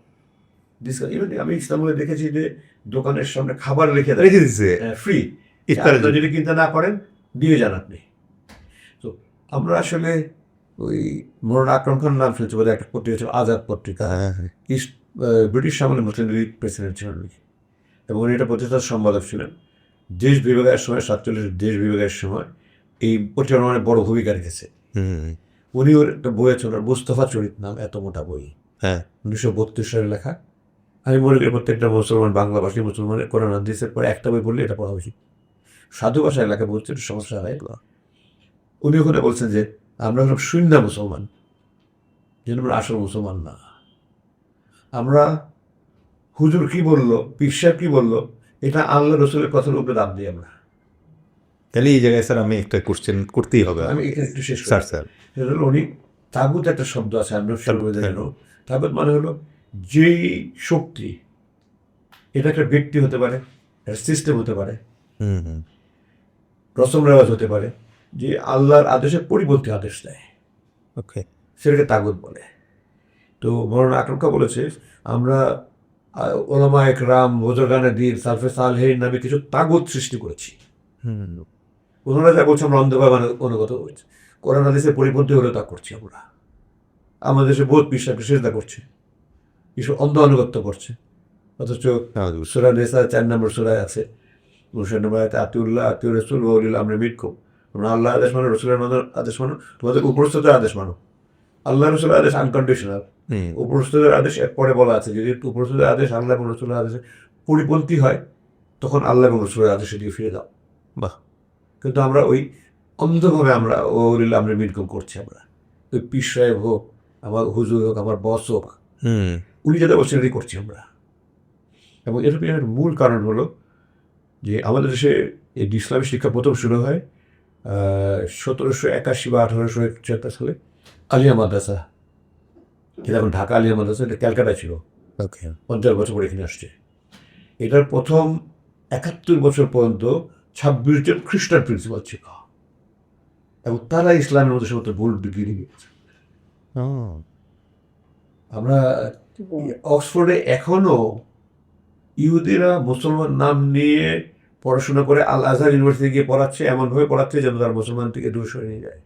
ডিসকাউন্ট ইভেন আমি ইস্তাম্বুলে দেখেছি যে দোকানের সামনে খাবার রেখে দেয়, রেখে দিচ্ছে ফ্রি, ইফতারের আপনারা জন্য। যদি কিনতে না পারেন দিয়ে যান আপনি। তো আমরা আসলে ওই মৌলানা আকরম খান নাম শুনছি, বোধহয় একটা পত্রিকা ছিল আজাদ পত্রিকা, হ্যাঁ ইস্ট ব্রিটিশ আমলে মুসলিম লীগ প্রেসিডেন্ট ছিলেন উনি, এবং উনি এটা পত্রিকার সম্পাদক ছিলেন। দেশ বিভাগের সময় 47 দেশ বিভাগের সময় এই পত্রিকার মানে বড় ভূমিকা রেখেছে। হুম উনি ওর একটা বই আছে ওনার মুস্তফা চরিত নাম, এত মোটা বই, হ্যাঁ 1932 সালে লেখা। আমি মনে করি প্রত্যেকটা মুসলমান, বাংলাভাষী মুসলমানের কোরআন হাদিসের পরে একটা বই পড়লে এটা পড়া উচিত। সাধু ভাষায় লেখা বলতে একটু সমস্যা হয়। উনি ওখানে বলছেন যে আমরা সব শূন্য মুসলমান, যেন আমরা আসল মুসলমান না। আমরা হুজুর কি বললো, পীর সাহেব কি বললো, এটা আল্লাহ রসুলের কথার উপরে দাম দিই আমরা। তাহলে এই জায়গায় স্যার আমি একটা কোশ্চেন করতেই হবে আমি এখানে একটু শেষ করি। স্যার স্যার সেটা হলো উনি তাগুত একটা শব্দ আছে, আমরা তাগুত, জানো। তাগুত মানে হলো যেই শক্তি, এটা একটা ব্যক্তি হতে পারে, একটা সিস্টেম হতে পারে, হুম হুম রসম রেওয়াজ হতে পারে, যে আল্লাহর আদেশের পরিবর্তী আদেশ দেয়, ওকে সেটাকে তাগুত বলে। তো মৌলানা আকরমকা বলেছে আমরা ওলামা একরাম, বুজুর্গানে দিন, সালফে সালহীন নামে কিছু তাগুত সৃষ্টি করেছি। হুম ওনারা যা বলছে আমরা অন্ধভাবে অনুগত হয়েছে, কোরআন হাদিসের পরিপন্থী হলে তা করছি আমরা। আমাদের দেশে বহুত বিশ্বাস সেজদা করছে, কিছু অন্ধ আনুগত্য করছে, অথচ সূরা নিসা 4 নম্বর সূরায় আছে, 59 নম্বর আয়াতে আতিউল্লাহ আতিউর রাসূল ওয়া উলিল আমরি মিনকুম, তোমরা আল্লাহর আদেশ মানো, রাসূলের আদেশ মানো, তোমাদের উপরস্থদের আদেশ মানো। আল্লাহ রসুলের আদেশ আনকন্ডিশনাল, হুম উপরস্থদের আদেশ পরে বলা আছে যদি উপরস্থদের আদেশ আল্লাহ এবং রসুলের আদেশে পরিপন্থী হয় তখন আল্লাহ এবং রসুলের আদেশে দিয়ে ফিরে দাও। বাহ কিন্তু আমরা ওই অন্ধভাবে আমরা ওলিল আমরি মিনকুম করছি। আমরা ওই পীর সাহেব হোক, আমার হুজুর হোক, আমার বস হোক, হুম উনি যেটা বলছেন এটাই করছি আমরা। এবং এর পিছনে মূল কারণ হলো যে আমাদের দেশে এই ইসলামী শিক্ষা প্রথম শুরু হয় 1781 বা 1876 সালে আলিয়া মাদ্রাসা, এটা এখন ঢাকা আলিয়া মাদ্রাসা, এটা ক্যালকাটায় ছিল, ওকে 50 বছর পরে এখানে আসছে। এটার প্রথম 71 বছর পর্যন্ত 26 জন খ্রিস্টান প্রিন্সিপাল ছিল, এবং তারা ইসলামের মধ্যে সমস্ত ভুল ডিগ্রি নিয়েছে। আমরা অক্সফোর্ডে এখনো ইহুদিরা মুসলমান নাম নিয়ে পড়াশোনা করে আল আজহার ইউনিভার্সিটি গিয়ে পড়াচ্ছে, এমনভাবে পড়াচ্ছে যেন তারা মুসলমান থেকে দূরে সরে নিয়ে যায়।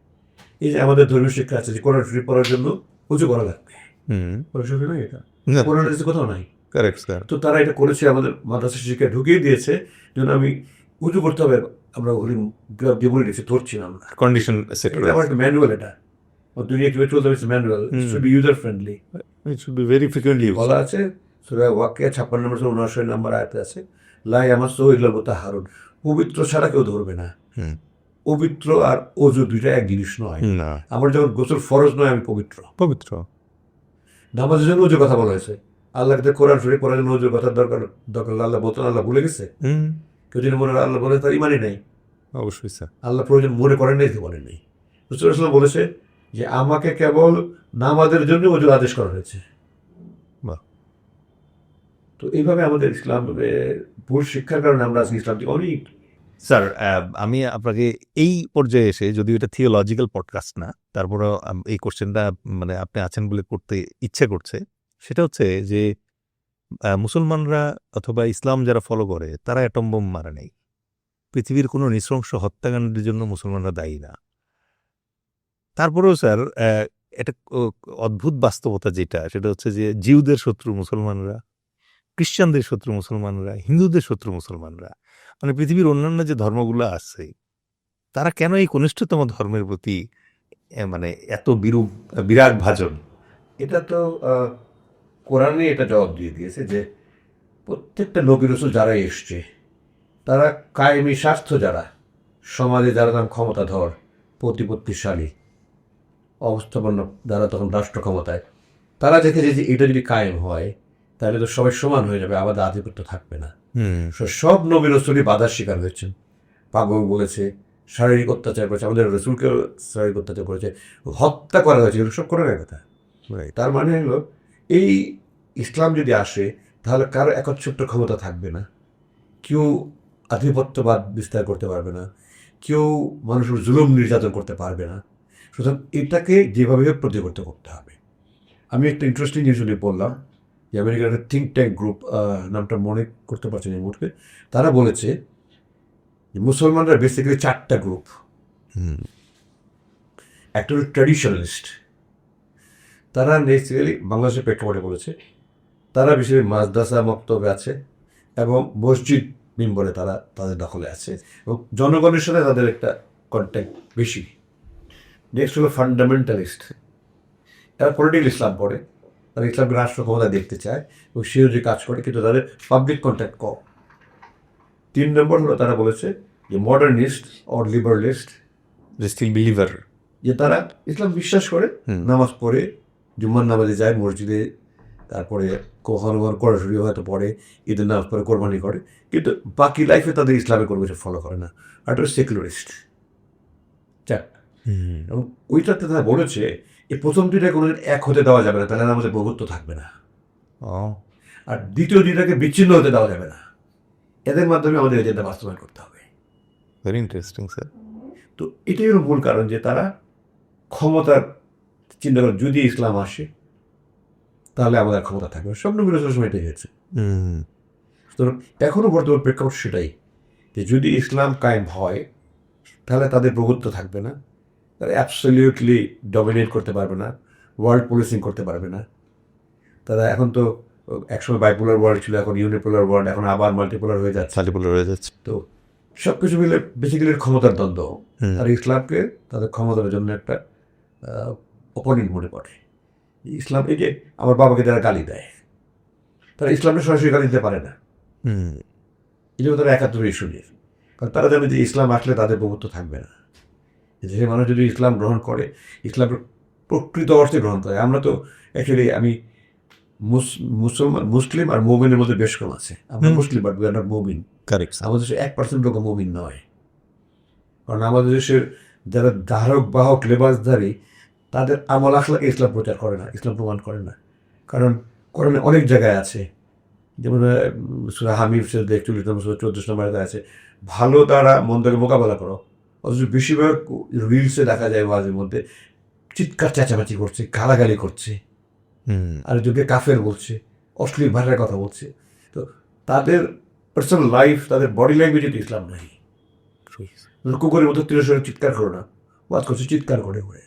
এই যে আমাদের ধর্মীয় শিক্ষা আছে যে কোরআন শরীফ পড়ার জন্য উঁচু করা লাগবে, হুম কোরআন শরীফ নয় এটা, না কোরআন হাদিসে কোথাও নাই। Correct sir. তো তারা এটা করেছে, আমাদের মাদ্রাসা শিক্ষা ঢুকিয়ে দিয়েছে, যেন আমি উঁচু করতে হবে। আমরা বলে দিয়েছি, ধরছি না আমরা। কন্ডিশন সেট এটা আমার একটা ম্যানুয়াল, এটা দুনিয়া কিভাবে চলতে হবে manual, should be user friendly. It should be very frequently use. বলা আছে সূরা ওয়াকিয়া 56 নম্বর 59 নম্বর আয়াতে আছে, লা ইয়ামাসসুহু ইল্লাল মুতাহহারুন, পবিত্র ছাড়া কেউ ধরবে না। হুম পবিত্র আর অজু দুইটা এক জিনিস নয়। না আমার যখন গোসল ফরজ নয় আমি পবিত্র। পবিত্র। নামাজের জন্য অজুর কথা বলা হয়েছে, আল্লাহকে কোরআন শরীফ পড়ার জন্য অজুর কথা দরকার দরকার আল্লাহ বলতেন, আল্লাহ ভুলে গেছে? হুম কেউ যদি মনে হয় আল্লাহ বলে তার ইমানই নেই। অবশ্যই স্যার। আল্লাহ প্রয়োজন মনে করেন নাই, তো বলেন নেই। রাসূলুল্লাহ সাল্লাল্লাহু আলাইহি ওয়াসাল্লাম বলেছে যে আমাকে কেবল নামাজের জন্য অজুর আদেশ করা হয়েছে। বাহ। তো এইভাবে আমাদের ইসলাম ভুল শিক্ষার কারণে আমরা আজকে ইসলাম থেকে অনেক। স্যার আমি আপনাকে এই পর্যায়ে এসে, যদিও এটা থিওলজিক্যাল পডকাস্ট না, তারপরেও এই কোশ্চেনটা মানে আপনি আছেন বলে করতে ইচ্ছে করছে। সেটা হচ্ছে যে মুসলমানরা অথবা ইসলাম যারা ফলো করে তারা অ্যাটম বোম মারে নেই। পৃথিবীর কোনো নৃশংস হত্যাকাণ্ডের জন্য মুসলমানরা দায়ী না। তারপরেও স্যার একটা অদ্ভুত বাস্তবতা যেটা, সেটা হচ্ছে যে জিউদের শত্রু মুসলমানরা, খ্রিস্টানদের শত্রু মুসলমানরা, হিন্দুদের শত্রু মুসলমানরা। মানে পৃথিবীর অন্যান্য যে ধর্মগুলো আছে তারা কেন এই কনিষ্ঠতম ধর্মের প্রতি মানে এত বিরাগ ভাজন? এটা তো কোরআনে এটা জবাব দিয়ে দিয়েছে যে প্রত্যেকটা নবী রসুল যারা এসছে তারা কায়েমি স্বার্থ যারা, সমাজে যারা তখন ক্ষমতাধর, প্রতিপত্তিশালী, অবস্থাপন্ন যারা তখন রাষ্ট্র ক্ষমতায়, তারা দেখেছে যে এটা যদি কায়েম হয় তাহলে তো সবাই সমান হয়ে যাবে, আলাদা আধিপত্য থাকবে না। সব নবী রসুলই বাধার শিকার হয়েছেন। পাগল বলেছে, শারীরিক অত্যাচার করেছে, আমাদের রসুলকেও শারীরিক অত্যাচার করেছে, হত্যা করা হয়েছে, এগুলো সব কোরআনের কথা। তার মানে হলো এই ইসলাম যদি আসে তাহলে কারো একচ্ছত্র ক্ষমতা থাকবে না, কেউ আধিপত্যবাদ বিস্তার করতে পারবে না, কেউ মানুষের জুলুম নির্যাতন করতে পারবে না। সুতরাং এটাকে যেভাবে প্রতিহত করতে হবে। আমি একটা ইন্টারেস্টিং জিনিস বললাম যে আমেরিকার একটা থিঙ্ক ট্যাঙ্ক গ্রুপ, নামটা মনে করতে পারছি না এই মুহূর্তে, তারা বলেছে যে মুসলমানরা বেসিক্যালি 4টা গ্রুপ। একটা হলো ট্র্যাডিশনালিস্ট, তারা বেসিক্যালি বাংলাদেশের প্রেক্ষাপটে বলেছে তারা বেশিরভাগ মাদ্রাসা মক্তবে আছে এবং মসজিদ মিম্বরে তারা তাদের দখলে আছে এবং জনগণের সাথে তাদের একটা কন্ট্যাক্ট বেশি। নেক্সট হলো ফান্ডামেন্টালিস্ট, তারা পলিটিক্যাল ইসলাম পড়ে, তারা ইসলামকে রাষ্ট্র ক্ষমতা দেখতে চায় এবং সেও যে কাজ করে, কিন্তু তাদের পাবলিক কন্ট্যাক্ট কম। 3 নম্বর হলো তারা বলেছে যে মডার্নিস্ট অর লিবারালিস্ট, স্টিল বিলিভার, যে তারা ইসলাম বিশ্বাস করে, নামাজ পড়ে, জুম্মার নামাজে যায় মসজিদে, তারপরে হনুমান কড়াশুড়ি হয়তো পড়ে, ঈদের নামাজ পড়ে, কোরবানি করে, কিন্তু বাকি লাইফে তাদের ইসলামের কোনো কিছু ফলো করে না। আর একটা সেকুলারিস্ট। এবং ওইটাতে তারা বলেছে এই প্রথম দুইটা কোনো এক হতে দেওয়া যাবে না, তাহলে আমাদের প্রভুত্ব থাকবে না। আর দ্বিতীয় দুইটাকে বিচ্ছিন্ন হতে দেওয়া যাবে না, এদের মাধ্যমে আমাদের এজেন্ডা বাস্তবায়ন করতে হবে। Very interesting sir. তো এটাই হলো মূল কারণ যে তারা ক্ষমতার চিন্তা করে, যদি ইসলাম আসে তাহলে আমাদের ক্ষমতা থাকবে। সব নবীর সময় এটাই হয়েছে। সুতরাং এখনও বর্তমান প্রেক্ষাপট সেটাই, যে যদি ইসলাম কায়েম হয় তাহলে তাদের প্রভুত্ব থাকবে না, তারা অ্যাবসলিউটলি ডমিনেট করতে পারবে না, ওয়ার্ল্ড পলিসিং করতে পারবে না। তারা এখন তো একসময় বাইপোলার ওয়ার্ল্ড ছিল, এখন ইউনিপোলার ওয়ার্ল্ড, এখন আবার মাল্টিপোলার হয়ে যাচ্ছে। তো সব কিছু মিলে বেসিক্যালি ক্ষমতার দ্বন্দ্ব। আর ইসলামকে তাদের ক্ষমতার জন্য একটা অপোনেন্ট মনে করে। ইসলাম, এই যে আমার বাবাকে যারা গালি দেয়, তারা ইসলামকে সরাসরি গালি দিতে পারে না, এই জন্য তারা 71 ইস্যু নিয়ে, কারণ তারা জানে যে ইসলাম আসলে তাদের প্রভুত্ব থাকবে না। যে মানুষ যদি ইসলাম গ্রহণ করে, ইসলামের প্রকৃত অর্থে গ্রহণ করে, আমরা তো অ্যাকচুয়ালি আমি মুসলিম আর মোমিনের মধ্যে বেশ কম আছে। আমরা মুসলিম বাট উই আর নট মুমিন। কারেক্ট। আমাদের দেশে 1% লোক মুমিন নয়, কারণ আমাদের দেশের যারা ধারক বাহক লেবাসধারী তাদের আমল আখলাকে ইসলাম প্রচার করে না, ইসলাম প্রমাণ করে না। কারণ কোরআনে অনেক জায়গায় আছে, যেমন সূরা হামিদ 14 নম্বরে আছে ভালো দ্বারা মন্দকে মোকাবেলা করো, অথচ বেশিরভাগ রিলসে দেখা যায় মাঝে মধ্যে চিৎকার চেঁচামেচি করছে, গালাগালি করছে, আর যুগে কাফের বলছে, অশ্লীল ভাষার কথা বলছে। তো তাদের পার্সোনাল লাইফ, তাদের বডি ল্যাঙ্গুয়েজে তো ইসলাম নাই। কুকুরের মতো তিরস্বরে চিৎকার করো না, ওয়াজ করছে চিৎকার করে করে।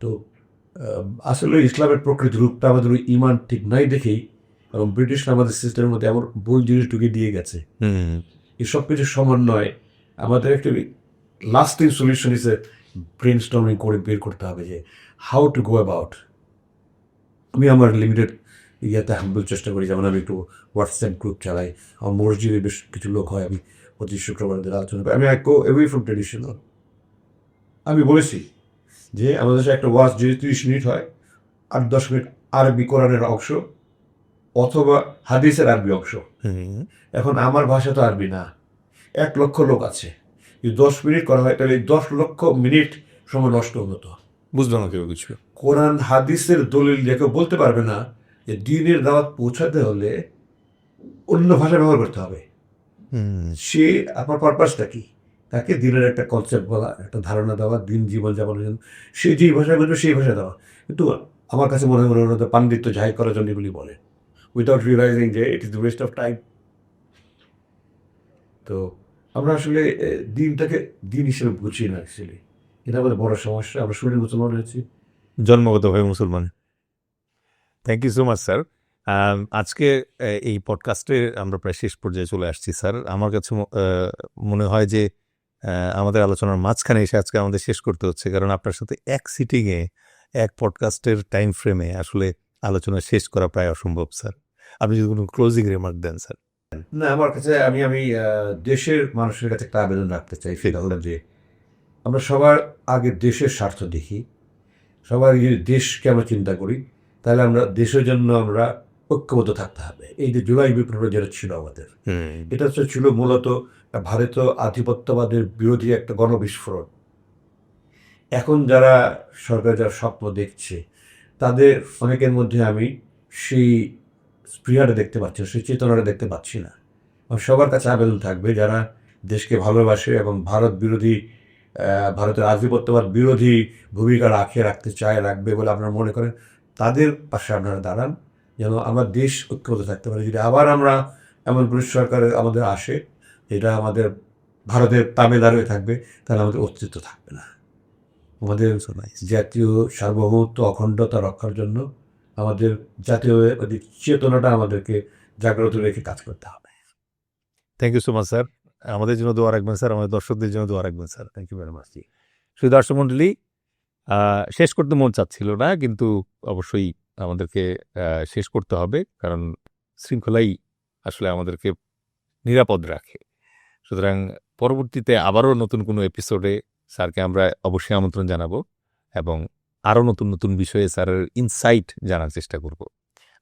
তো আসলে ইসলামের প্রকৃত রূপটা আমাদের ওই ইমান ঠিক নাই দেখেই, এবং ব্রিটিশরা আমাদের সিস্টেমের মধ্যে এমন ভুল জিনিস ঢুকে দিয়ে গেছে। এই সব কিছু সমন্বয় আমাদের একটা লাস্টিং সলিউশন হিসেবে ব্রেন স্টর্মিং করে বের করতে হবে যে হাউ টু গো অ্যাবাউট। আমি আমার লিমিটেড ইয়াতে হাম্বল চেষ্টা করি, যেমন আমি একটু হোয়াটসঅ্যাপ গ্রুপ চালাই, আমার মসজিদে বেশ কিছু লোক হয়, আমি প্রতি শুক্রবারদের আলোচনা করি। আমি গো অ্যাওয়ে ফ্রম ট্রেডিশনাল। আমি বলেছি যে আমাদের দেশে একটা ওয়াজ যদি 30 মিনিট হয়, 8-10 মিনিট আরবি কোরআনের অংশ অথবা হাদিসের আরবি অংশ। এখন আমার ভাষা তো আরবি না, 1 লক্ষ লোক আছে, যদি 10 মিনিট করা হয় তাহলে 10 লক্ষ মিনিট সময় নষ্ট হতো। বুঝলো না কেউ কিছু। কোরআন হাদিসের দলিল দেখে বলতে পারবে না যে দিনের দাওয়াত পৌঁছাতে হলে অন্য ভাষা ব্যবহার করতে হবে। সে আপনার পারপাসটা কি, তাকে দিনের একটা কনসেপ্ট বলা, একটা ধারণা দেওয়া, দিন জীবনযাপনের জন্য সে যেই ভাষায় বলবে সেই ভাষায় দেওয়া। কিন্তু আমার কাছে মনে হয় ওনাদের পাণ্ডিত্য জাহির করার জন্য এগুলি বলে, উইদাউট রিয়েলাইজিং যে it is the West of time. তো আমরা আসলে দিনটাকে দিন হিসেবে বুঝি না অ্যাকচুয়ালি, এটা আমাদের বড় সমস্যা। আমরা শুনে মুসলমান হয়েছি, জন্মগতভাবে মুসলমান। Thank you so much sir. আজকে এই পডকাস্টে আমরা প্রায় শেষ পর্যায়ে চলে আসছি স্যার। আমার কাছে মনে হয় যে আমাদের আলোচনার মাঝখানে এসে আজকে আমাদের শেষ করতে হচ্ছে, কারণ আপনার সাথে এক সিটিংয়ে এক পডকাস্টের টাইম ফ্রেমে আসলে আলোচনা শেষ করা প্রায় অসম্ভব স্যার। আপনি যদি কোনো ক্লোজিং রিমার্ক দেন স্যার। না, আমার কাছে আমি দেশের মানুষের কাছে একটা আবেদন রাখতে চাই, সেটা হলো যে আমরা সবার আগে দেশের স্বার্থ দেখি। সবার যদি দেশকে আমরা চিন্তা করি, তাহলে আমরা দেশের জন্য আমরা ঐক্যবদ্ধ থাকতে হবে। এই যে জুলাই বিপ্লব যেটা ছিল আমাদের, এটা ছিল মূলত ভারতীয় আধিপত্যবাদের বিরোধী একটা গণবিস্ফোরণ। এখন যারা সরকার যারা স্বপ্ন দেখছে, তাদের অনেকের মধ্যে আমি সেই স্পৃহাটা দেখতে পাচ্ছি না, সেই চেতনাটা দেখতে পাচ্ছি না। আমার সবার কাছে আবেদন থাকবে, যারা দেশকে ভালোবাসে এবং ভারতের আধিপত্যবাদ বিরোধী ভূমিকা রাখতে চায়, রাখবে বলে আপনারা মনে করেন, তাদের পাশে আপনারা দাঁড়ান, যেন আমার দেশ ঐক্যবদ্ধ থাকতে পারে। যদি আবার আমরা এমন পুলিশ সরকার আমাদের আসে, এটা আমাদের ভারতের তাবেদার হয়ে থাকবে, তাহলে আমাদের অস্তিত্ব থাকবে না। আমাদের জাতীয় সার্বভৌমত্ব অখণ্ডতা রক্ষার জন্য আমাদের জাতীয় চেতনাটা আমাদেরকে জাগ্রত রেখে কাজ করতে হবে। Thank you so much sir. আমাদের জন্য দোয়া রাখবেন স্যার, আমাদের দর্শকদের জন্য দোয়া রাখবেন sir. Thank you very much. শুধু দর্শক মণ্ডলী, শেষ করতে মন চাচ্ছিল না, কিন্তু অবশ্যই আমাদেরকে শেষ করতে হবে, কারণ শৃঙ্খলাই আসলে আমাদেরকে নিরাপদ রাখে। সুতরাং পরবর্তীতে আবারও নতুন কোনো এপিসোডে স্যারকে আমরা অবশ্যই আমন্ত্রণ জানাবো এবং আরও নতুন নতুন বিষয়ে স্যারের ইনসাইট জানার চেষ্টা করব।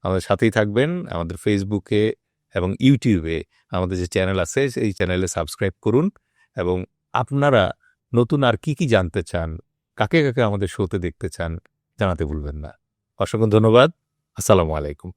আমাদের সাথেই থাকবেন। আমাদের ফেসবুকে এবং ইউটিউবে আমাদের যে চ্যানেল আছে, সেই চ্যানেলে সাবস্ক্রাইব করুন এবং আপনারা নতুন আর কি কি জানতে চান, কাকে কাকে আমাদের শোতে দেখতে চান, জানাতে ভুলবেন না। অসংখ্য ধন্যবাদ। আসসালামু আলাইকুম।